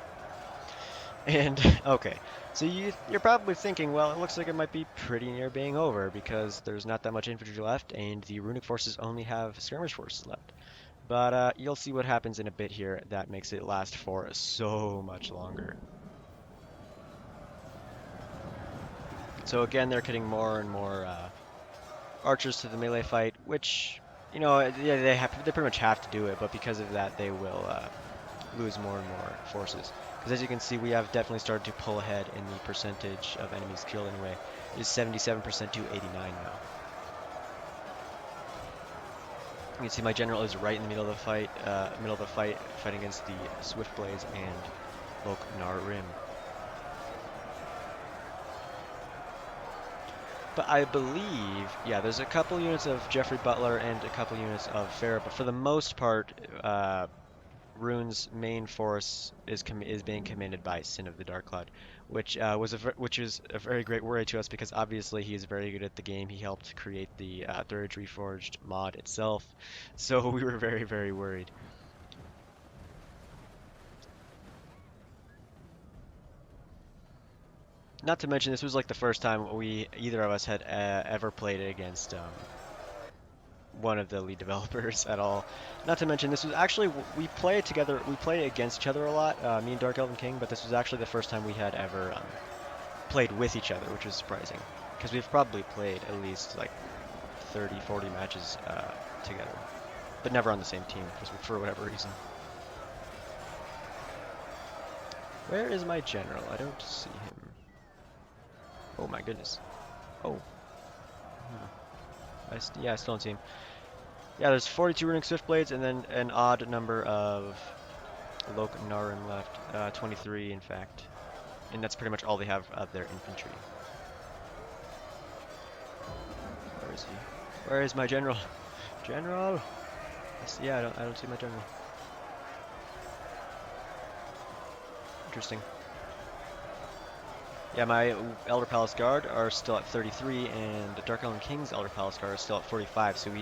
And, okay, so you're probably thinking, well, it looks like it might be pretty near being over because there's not that much infantry left and the runic forces only have skirmish forces left. But you'll see what happens in a bit here that makes it last for so much longer. So again, they're getting more and more archers to the melee fight, which, you know, yeah, they pretty much have to do it, but because of that, they will lose more and more forces. Because as you can see, we have definitely started to pull ahead in the percentage of enemies killed anyway. It is 77% to 89 now. You can see my general is right in the middle of the fight, fighting against the Swiftblades and Lok Narim. But I believe, yeah, there's a couple units of Geoffrey Butler and a couple units of Farah, but for the most part, Rhun's main force is being commanded by Synn of the DarkCloud, which which is a very great worry to us because obviously he is very good at the game. He helped create the TATW Reforged mod itself, so we were very worried. Not to mention this was like the first time either of us had ever played against one of the lead developers at all. Not to mention, this was actually, we play together, we play against each other a lot, me and Dark Elven King, but this was actually the first time we had ever played with each other, which was surprising. Because we've probably played at least like 30, 40 matches together, but never on the same team, just for whatever reason. Where is my general? I don't see him. Oh my goodness. Oh. Yeah, I still don't see him. Yeah, there's 42 Runic Swiftblades and then an odd number of Loknarim left. 23, in fact. And that's pretty much all they have of their infantry. Where is he? Where is my general? General! Yeah, I don't see my general. Interesting. Yeah, my Elder Palace Guard are still at 33, and Dark Elven King's Elder Palace Guard are still at 45, so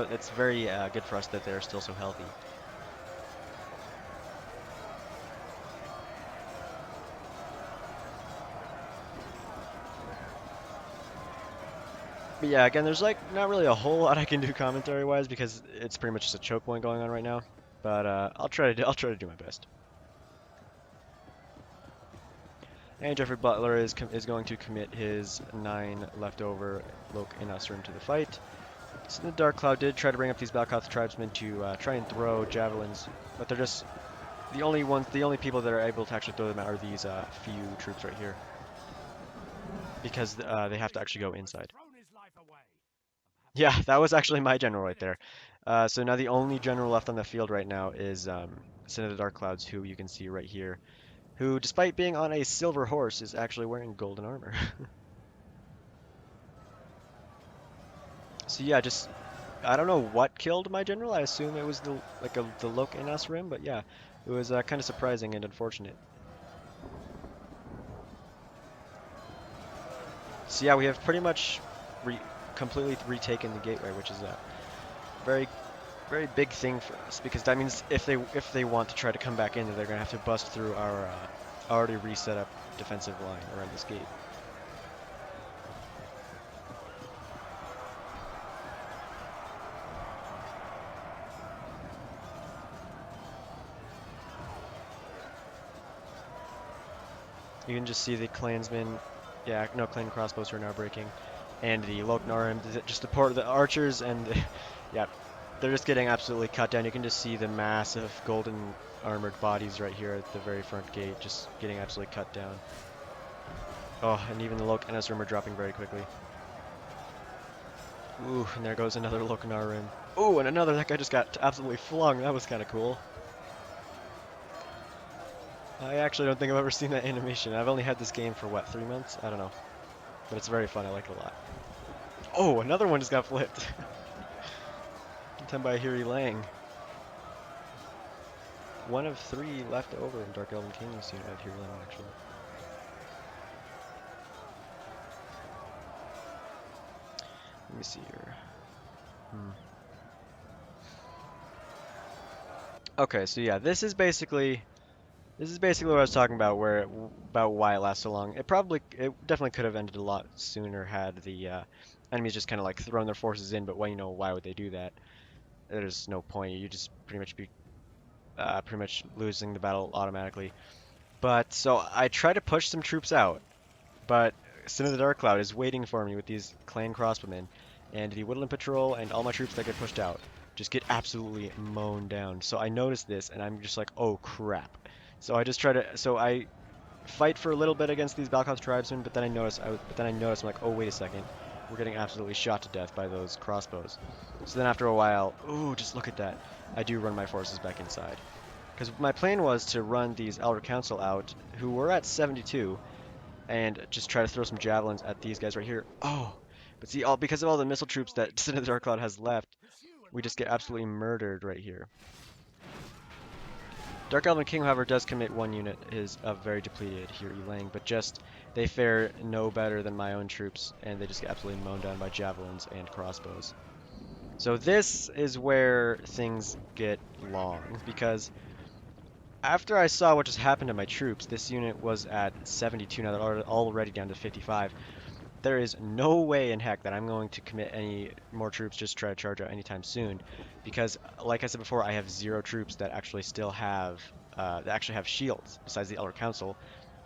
it's very good for us that they're still so healthy. But yeah, again, there's like not really a whole lot I can do commentary-wise because it's pretty much just a choke point going on right now. But I'll try to do my best. And Jeffrey Butler is going to commit his 9 leftover Lok in Usrim to the fight. So the DarkCloud did try to bring up these Balkoth tribesmen to try and throw javelins, but they're just the only people that are able to actually throw them out are these few troops right here, because they have to actually go inside. Yeah, that was actually my general right there. So now the only general left on the field right now is Synn of the DarkClouds, who you can see right here, who, despite being on a silver horse, is actually wearing golden armor. So yeah, just I don't know what killed my general. I assume it was the Lok in Usrim, but yeah, it was kind of surprising and unfortunate. So yeah, we have pretty much completely retaken the gateway, which is a very big thing for us, because that means if they want to try to come back in, they're gonna have to bust through our already reset up defensive line around this gate. You can just see the clansmen, yeah, no, clan crossbows are now breaking, and the Loknarim, just the archers, and yeah, they're just getting absolutely cut down. You can just see the massive golden armored bodies right here at the very front gate, just getting absolutely cut down. Oh, and even the Lok and Usrim are dropping very quickly. Ooh, and there goes another Loknarim. Ooh, and another, that guy just got absolutely flung. That was kind of cool. I actually don't think I've ever seen that animation. I've only had this game for, what, 3 months? I don't know. But it's very fun. I like it a lot. Oh, another one just got flipped. Done by Hiri Lang. 1 of 3 left over in Dark Elven King's unit of Hiri Lang, actually. Let me see here. Okay, so yeah, this is basically what I was talking about, about why it lasts so long. It definitely could have ended a lot sooner had the enemies just kind of like thrown their forces in. But why would they do that? There's no point. You just pretty much losing the battle automatically. But so I try to push some troops out, but Synn of the DarkCloud is waiting for me with these clan crossbowmen, and the Woodland Patrol and all my troops that get pushed out just get absolutely mown down. So I notice this, and I'm just like, oh crap. So I fight for a little bit against these Balkoth tribesmen, but then I notice I'm like, oh wait a second, we're getting absolutely shot to death by those crossbows. So then after a while, ooh, just look at that. I do run my forces back inside. Because my plan was to run these Elder Council out, who were at 72, and just try to throw some javelins at these guys right here. Oh, but see, because of all the missile troops that Synn of the DarkCloud has left, we just get absolutely murdered right here. Dark Elven King, however, does commit one unit is of very depleted here Elang, but just they fare no better than my own troops, and they just get absolutely mown down by javelins and crossbows. So this is where things get long, because after I saw what just happened to my troops, this unit was at 72, now they're already down to 55. There is no way in heck that I'm going to commit any more troops just to try to charge out anytime soon, because like I said before, I have 0 troops that actually have shields besides the Elder Council,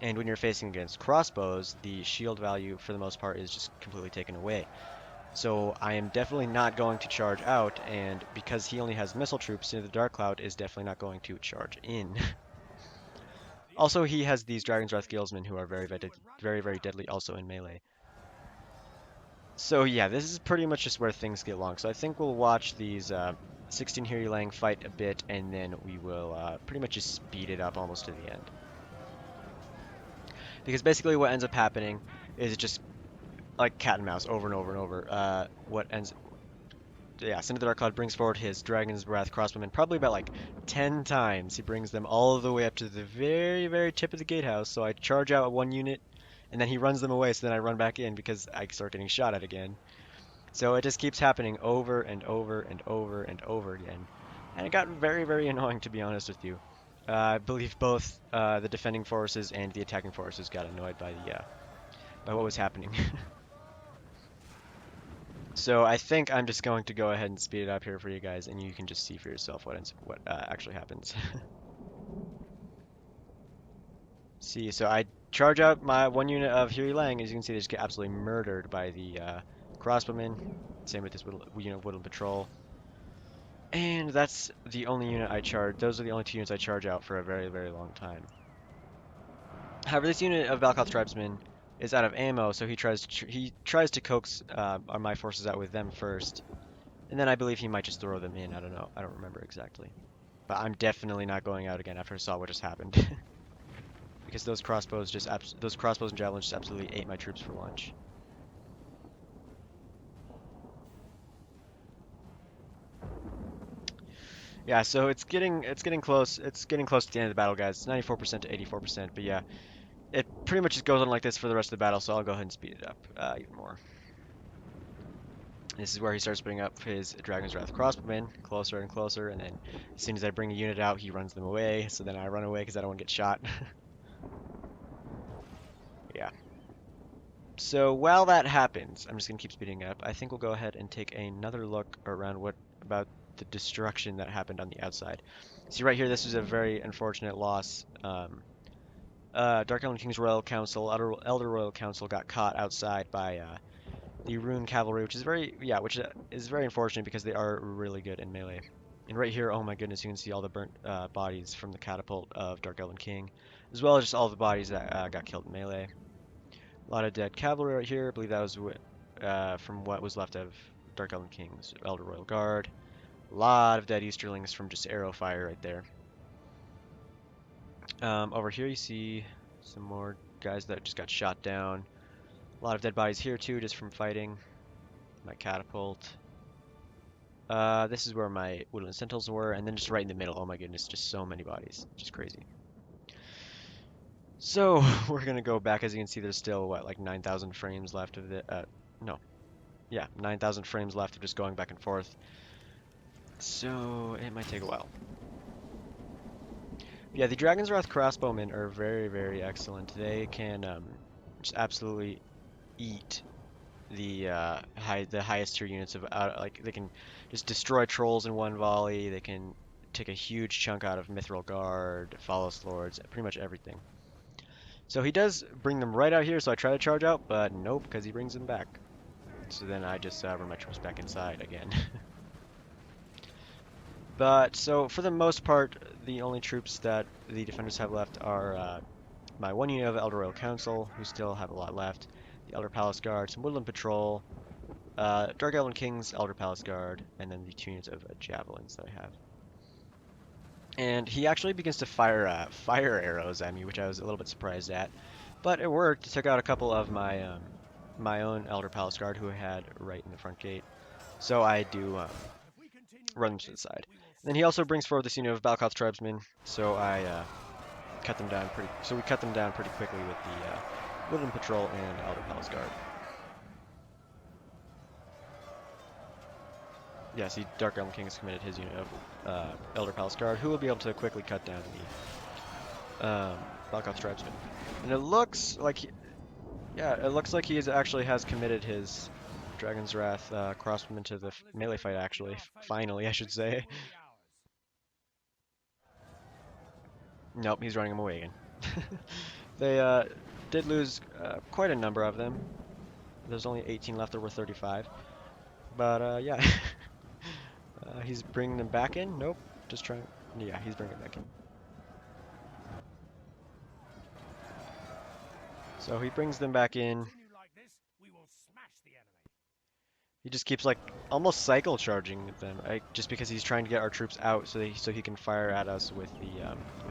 and when you're facing against crossbows, the shield value for the most part is just completely taken away. So I am definitely not going to charge out, and because he only has missile troops, the DarkCloud is definitely not going to charge in. Also, he has these Dragon's Wrath Guildsmen who are very deadly also in melee. So yeah, this is pretty much just where things get long. So I think we'll watch these 16 Here Lang fight a bit, and then we will pretty much just speed it up almost to the end. Because basically what ends up happening is it just like cat and mouse over and over and over. Synn of the DarkCloud brings forward his Dragon's Wrath crossbowmen probably about like 10 times. He brings them all the way up to the very tip of the gatehouse. So I charge out one unit, and then he runs them away. So then I run back in because I start getting shot at again. So it just keeps happening over and over and over and over again. And it got very annoying, to be honest with you. I believe both the defending forces and the attacking forces got annoyed by what was happening. So I think I'm just going to go ahead and speed it up here for you guys, and you can just see for yourself what actually happens. See, so I charge out my one unit of Huey Lang. As you can see, they just get absolutely murdered by the crossbowmen. Same with this Woodland Patrol. And that's the only unit I charge. Those are the only 2 units I charge out for a very long time. However, this unit of Valkoth tribesmen is out of ammo, so he tries to coax my forces out with them first, and then I believe he might just throw them in. I don't know. I don't remember exactly. But I'm definitely not going out again after I saw what just happened. Because those crossbows and javelins just absolutely ate my troops for lunch. Yeah, so it's getting close. It's getting close to the end of the battle, guys. It's 94% to 84%, but yeah, it pretty much just goes on like this for the rest of the battle, so I'll go ahead and speed it up even more. This is where he starts putting up his Dragon's Wrath crossbowmen, closer and closer, and then as soon as I bring a unit out, he runs them away, so then I run away because I don't want to get shot. Yeah. So while that happens, I'm just going to keep speeding up. I think we'll go ahead and take another look around about the destruction that happened on the outside. See right here, this was a very unfortunate loss. Dark Elven King's Royal Council, Elder Royal Council got caught outside by the Rhun cavalry, which is very unfortunate because they are really good in melee. And right here, oh my goodness, you can see all the burnt bodies from the catapult of Dark Elven King, as well as just all the bodies that got killed in melee. A lot of dead cavalry right here. I believe that was from what was left of Dark Elven King's Elder Royal Guard. A lot of dead Easterlings from just arrow fire right there. Over here you see some more guys that just got shot down. A lot of dead bodies here too, just from fighting. My catapult. This is where my Woodland Sentinels were, and then just right in the middle, oh my goodness, just so many bodies. Just crazy. So, we're gonna go back. As you can see, there's still, what, like 9,000 frames left of the, no. Yeah, 9,000 frames left of just going back and forth. So, it might take a while. Yeah, the Dragon's Wrath crossbowmen are very excellent. They can just absolutely eat the highest tier units of like they can just destroy trolls in one volley. They can take a huge chunk out of Mithril Guard, Phallus Lords, pretty much everything. So he does bring them right out here, so I try to charge out, but nope, because he brings them back. So then I just run my troops back inside again. But so for the most part, the only troops that the defenders have left are my one unit of Elder Royal Council, who still have a lot left, the Elder Palace Guard, some Woodland Patrol, Dark Elven King's Elder Palace Guard, and then the 2 units of javelins that I have. And he actually begins to fire fire arrows at me, which I was a little bit surprised at, but it worked. It took out a couple of my my own Elder Palace Guard who I had right in the front gate. So I do run them to the side. Then he also brings forward this unit of Balkoth tribesmen, so cut them down pretty. So we cut them down pretty quickly with the Woodland Patrol and Elder Palace Guard. Yeah, see, Dark Elven King has committed his unit of Elder Palace Guard, who will be able to quickly cut down the Balkoth tribesmen. And it looks like, it looks like he actually has committed his Dragon's Wrath crossbowmen to the melee fight. Actually, finally, I should say. Nope, he's running them away again. They did lose quite a number of them. There's only 18 left. There were 35. But yeah, he's bringing them back in. Nope, just trying. Yeah, he's bringing them back in. So he brings them back in. He just keeps like almost cycle charging them, just because he's trying to get our troops out so he can fire at us with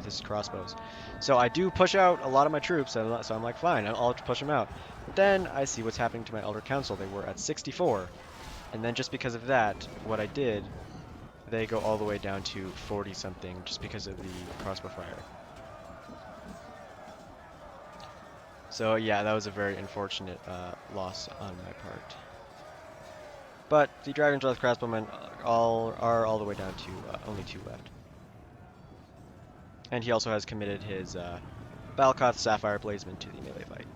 his crossbows. So I do push out a lot of my troops, so I'm like, fine, I'll push them out. But then I see what's happening to my Elder Council. They were at 64, and then just because of that, what I did, they go all the way down to 40 something just because of the crossbow fire. So yeah, that was a very unfortunate loss on my part. But the Dragon's Wrath crossbowmen are all the way down to only 2 left. And he also has committed his Balkoth Sapphire Bladesman to the melee fight.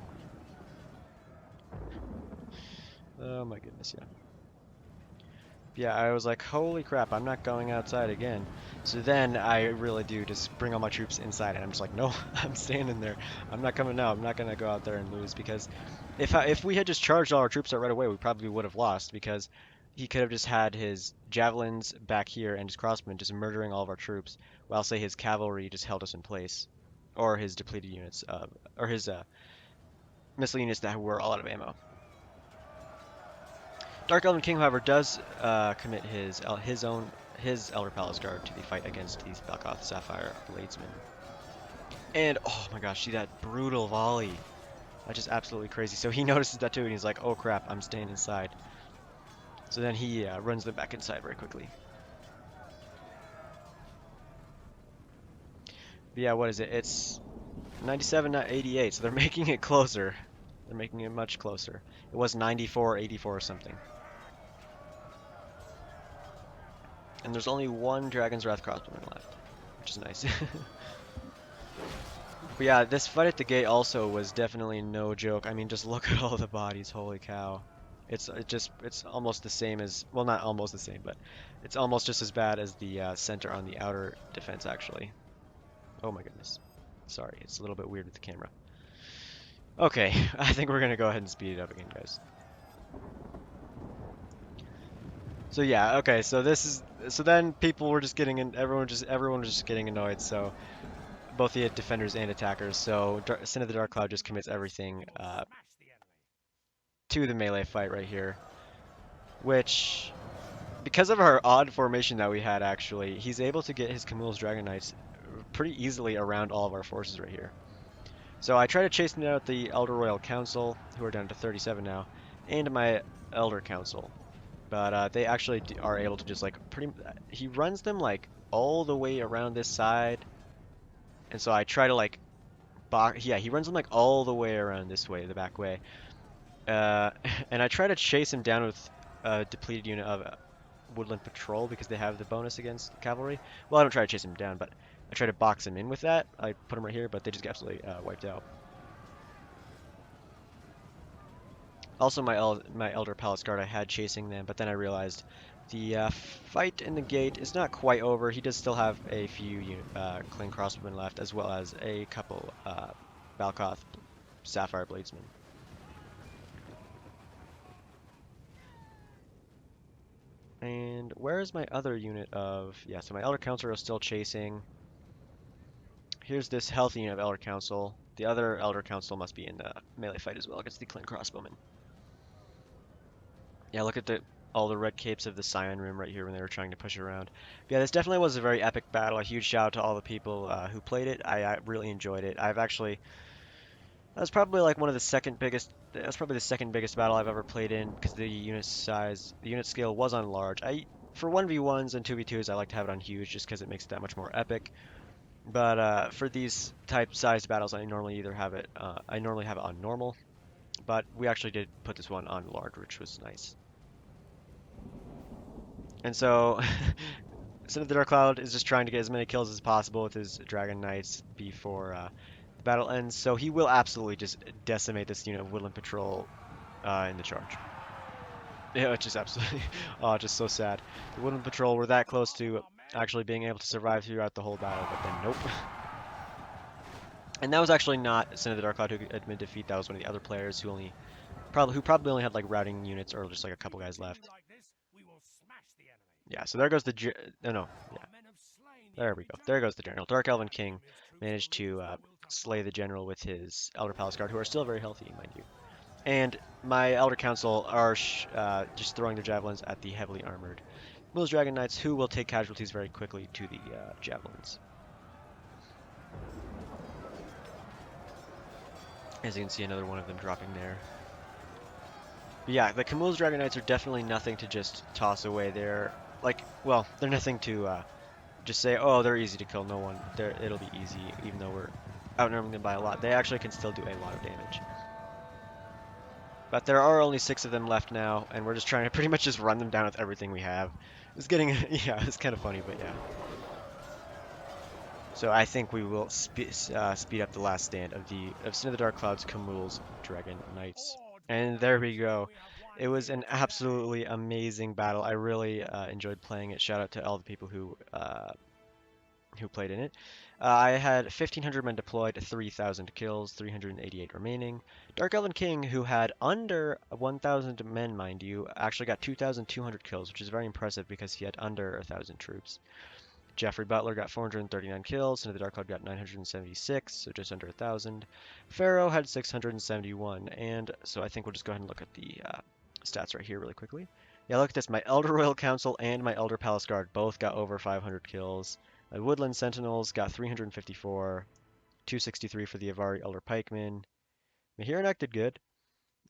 Oh my goodness, yeah. Yeah, I was like, holy crap, I'm not going outside again. So then I really do just bring all my troops inside, and I'm just like, no, I'm staying in there. I'm not coming out. I'm not going to go out there and lose, because if we had just charged all our troops out right away, we probably would have lost, because he could have just had his javelins back here and his crossmen just murdering all of our troops, while, say, his cavalry just held us in place, or his depleted units, or his missile units that were all out of ammo. Dark Elven King, however, does commit his Elder Palace Guard to the fight against these Balkoth Sapphire Bladesmen. And oh my gosh, see that brutal volley. That's just absolutely crazy. So he notices that too, and he's like, oh crap, I'm staying inside. So then he runs them back inside very quickly. But yeah, what is it? It's 97, not 88, so they're making it closer. They're making it much closer. It was 94, 84 or something. And there's only 1 Dragon's Wrath crossbowman left, which is nice. But yeah, this fight at the gate also was definitely no joke. I mean, just look at all the bodies. Holy cow! It's almost the same as, well, not almost the same, but it's almost just as bad as the center on the outer defense, actually. Oh my goodness. Sorry, it's a little bit weird with the camera. Okay, I think we're gonna go ahead and speed it up again, guys. So yeah, okay, so then people were just getting in, everyone was just getting annoyed, so both the defenders and attackers, so Synn of the DarkCloud just commits everything to the melee fight right here, which, because of our odd formation that we had, actually, he's able to get his Camille's Dragon Knights pretty easily around all of our forces right here. So I try to chase out the Elder Royal Council, who are down to 37 now, and my Elder Council. But they actually are able to just like he runs them like all the way around this side, and so I try to like he runs them like all the way around this way, the back way, and I try to chase him down with a depleted unit of Woodland Patrol, because they have the bonus against cavalry. Well, I don't try to chase him down, but I try to box him in with that. I put him right here, but they just get absolutely wiped out. Also, my Elder Palace Guard, I had chasing them, but then I realized the fight in the gate is not quite over. He does still have a few clean crossbowmen left, as well as a couple Balkoth Sapphire Bladesmen. And where is my other unit of... Yeah, so my Elder Council is still chasing. Here's this healthy unit of Elder Council. The other Elder Council must be in the melee fight as well against the Clint Crossbowmen. Yeah, look at all the red capes of the Scion Room right here when they were trying to push it around. But yeah, this definitely was a very epic battle. A huge shout out to all the people who played it. I really enjoyed it. That was probably like one of the second biggest. That's probably the second biggest battle I've ever played in, because the unit scale was on large. I for 1v1s and 2v2s, I like to have it on huge just because it makes it that much more epic. But for these type sized battles, I normally have it on normal. But we actually did put this one on large, which was nice. And so, Synn of the DarkCloud is just trying to get as many kills as possible with his Dragon Knights before the battle ends. So he will absolutely just decimate this unit of Woodland Patrol in the charge. Yeah, it's just absolutely, oh, just so sad. The Woodland Patrol were that close to actually being able to survive throughout the whole battle, but then nope. And that was actually not Synn of the DarkCloud who had been defeat. That was one of the other players who probably only had like routing units or just like a couple guys left. Yeah, so there goes the no, yeah, there we go. There goes the general. Dark Elven King managed to slay the general with his Elder Palace Guard, who are still very healthy, mind you. And my Elder Council are just throwing their javelins at the heavily armored Mills Dragon Knights, who will take casualties very quickly to the javelins. As you can see, another one of them dropping there. But yeah, the Camille's Dragon Knights are definitely nothing to just toss away. They're like, well, they're nothing to just say, oh, they're easy to kill. No one, it'll be easy, even though we're outnumbering them by a lot. They actually can still do a lot of damage. But there are only 6 of them left now, and we're just trying to pretty much just run them down with everything we have. It's getting, yeah, it's kind of funny, but yeah. So I think we will speed up the last stand of Synn of the DarkCloud's Camille's Dragon Knights. And there we go. It was an absolutely amazing battle. I really enjoyed playing it. Shout out to all the people who played in it. I had 1,500 men deployed, 3,000 kills, 388 remaining. Dark Elven King, who had under 1,000 men, mind you, actually got 2,200 kills, which is very impressive because he had under 1,000 troops. Jeffrey Butler got 439 kills, and the Dark Cloud got 976, so just under 1,000. Pharaoh had 671, and so I think we'll just go ahead and look at the stats right here really quickly. Yeah, look at this. My Elder Royal Council and my Elder Palace Guard both got over 500 kills. My Woodland Sentinels got 354, 263 for the Avari Elder Pikemen. My Hiranak did good,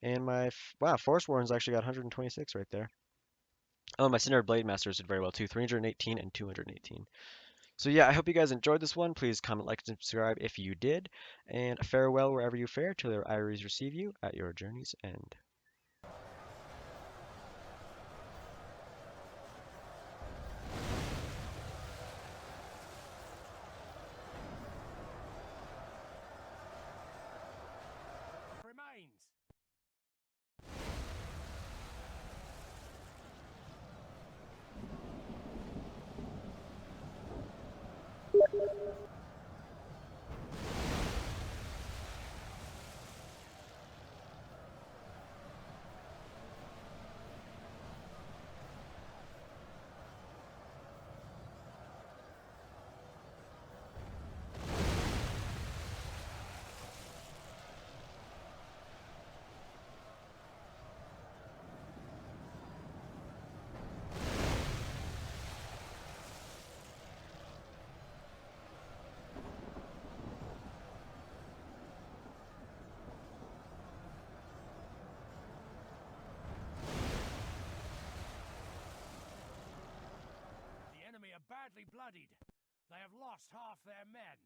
and my Forest Warrens actually got 126 right there. Oh, my Cinder Blade Masters did very well too, 318 and 218. So yeah, I hope you guys enjoyed this one. Please comment, like, and subscribe if you did. And farewell wherever you fare till your eyries receive you at your journey's end. Badly bloodied. They have lost half their men.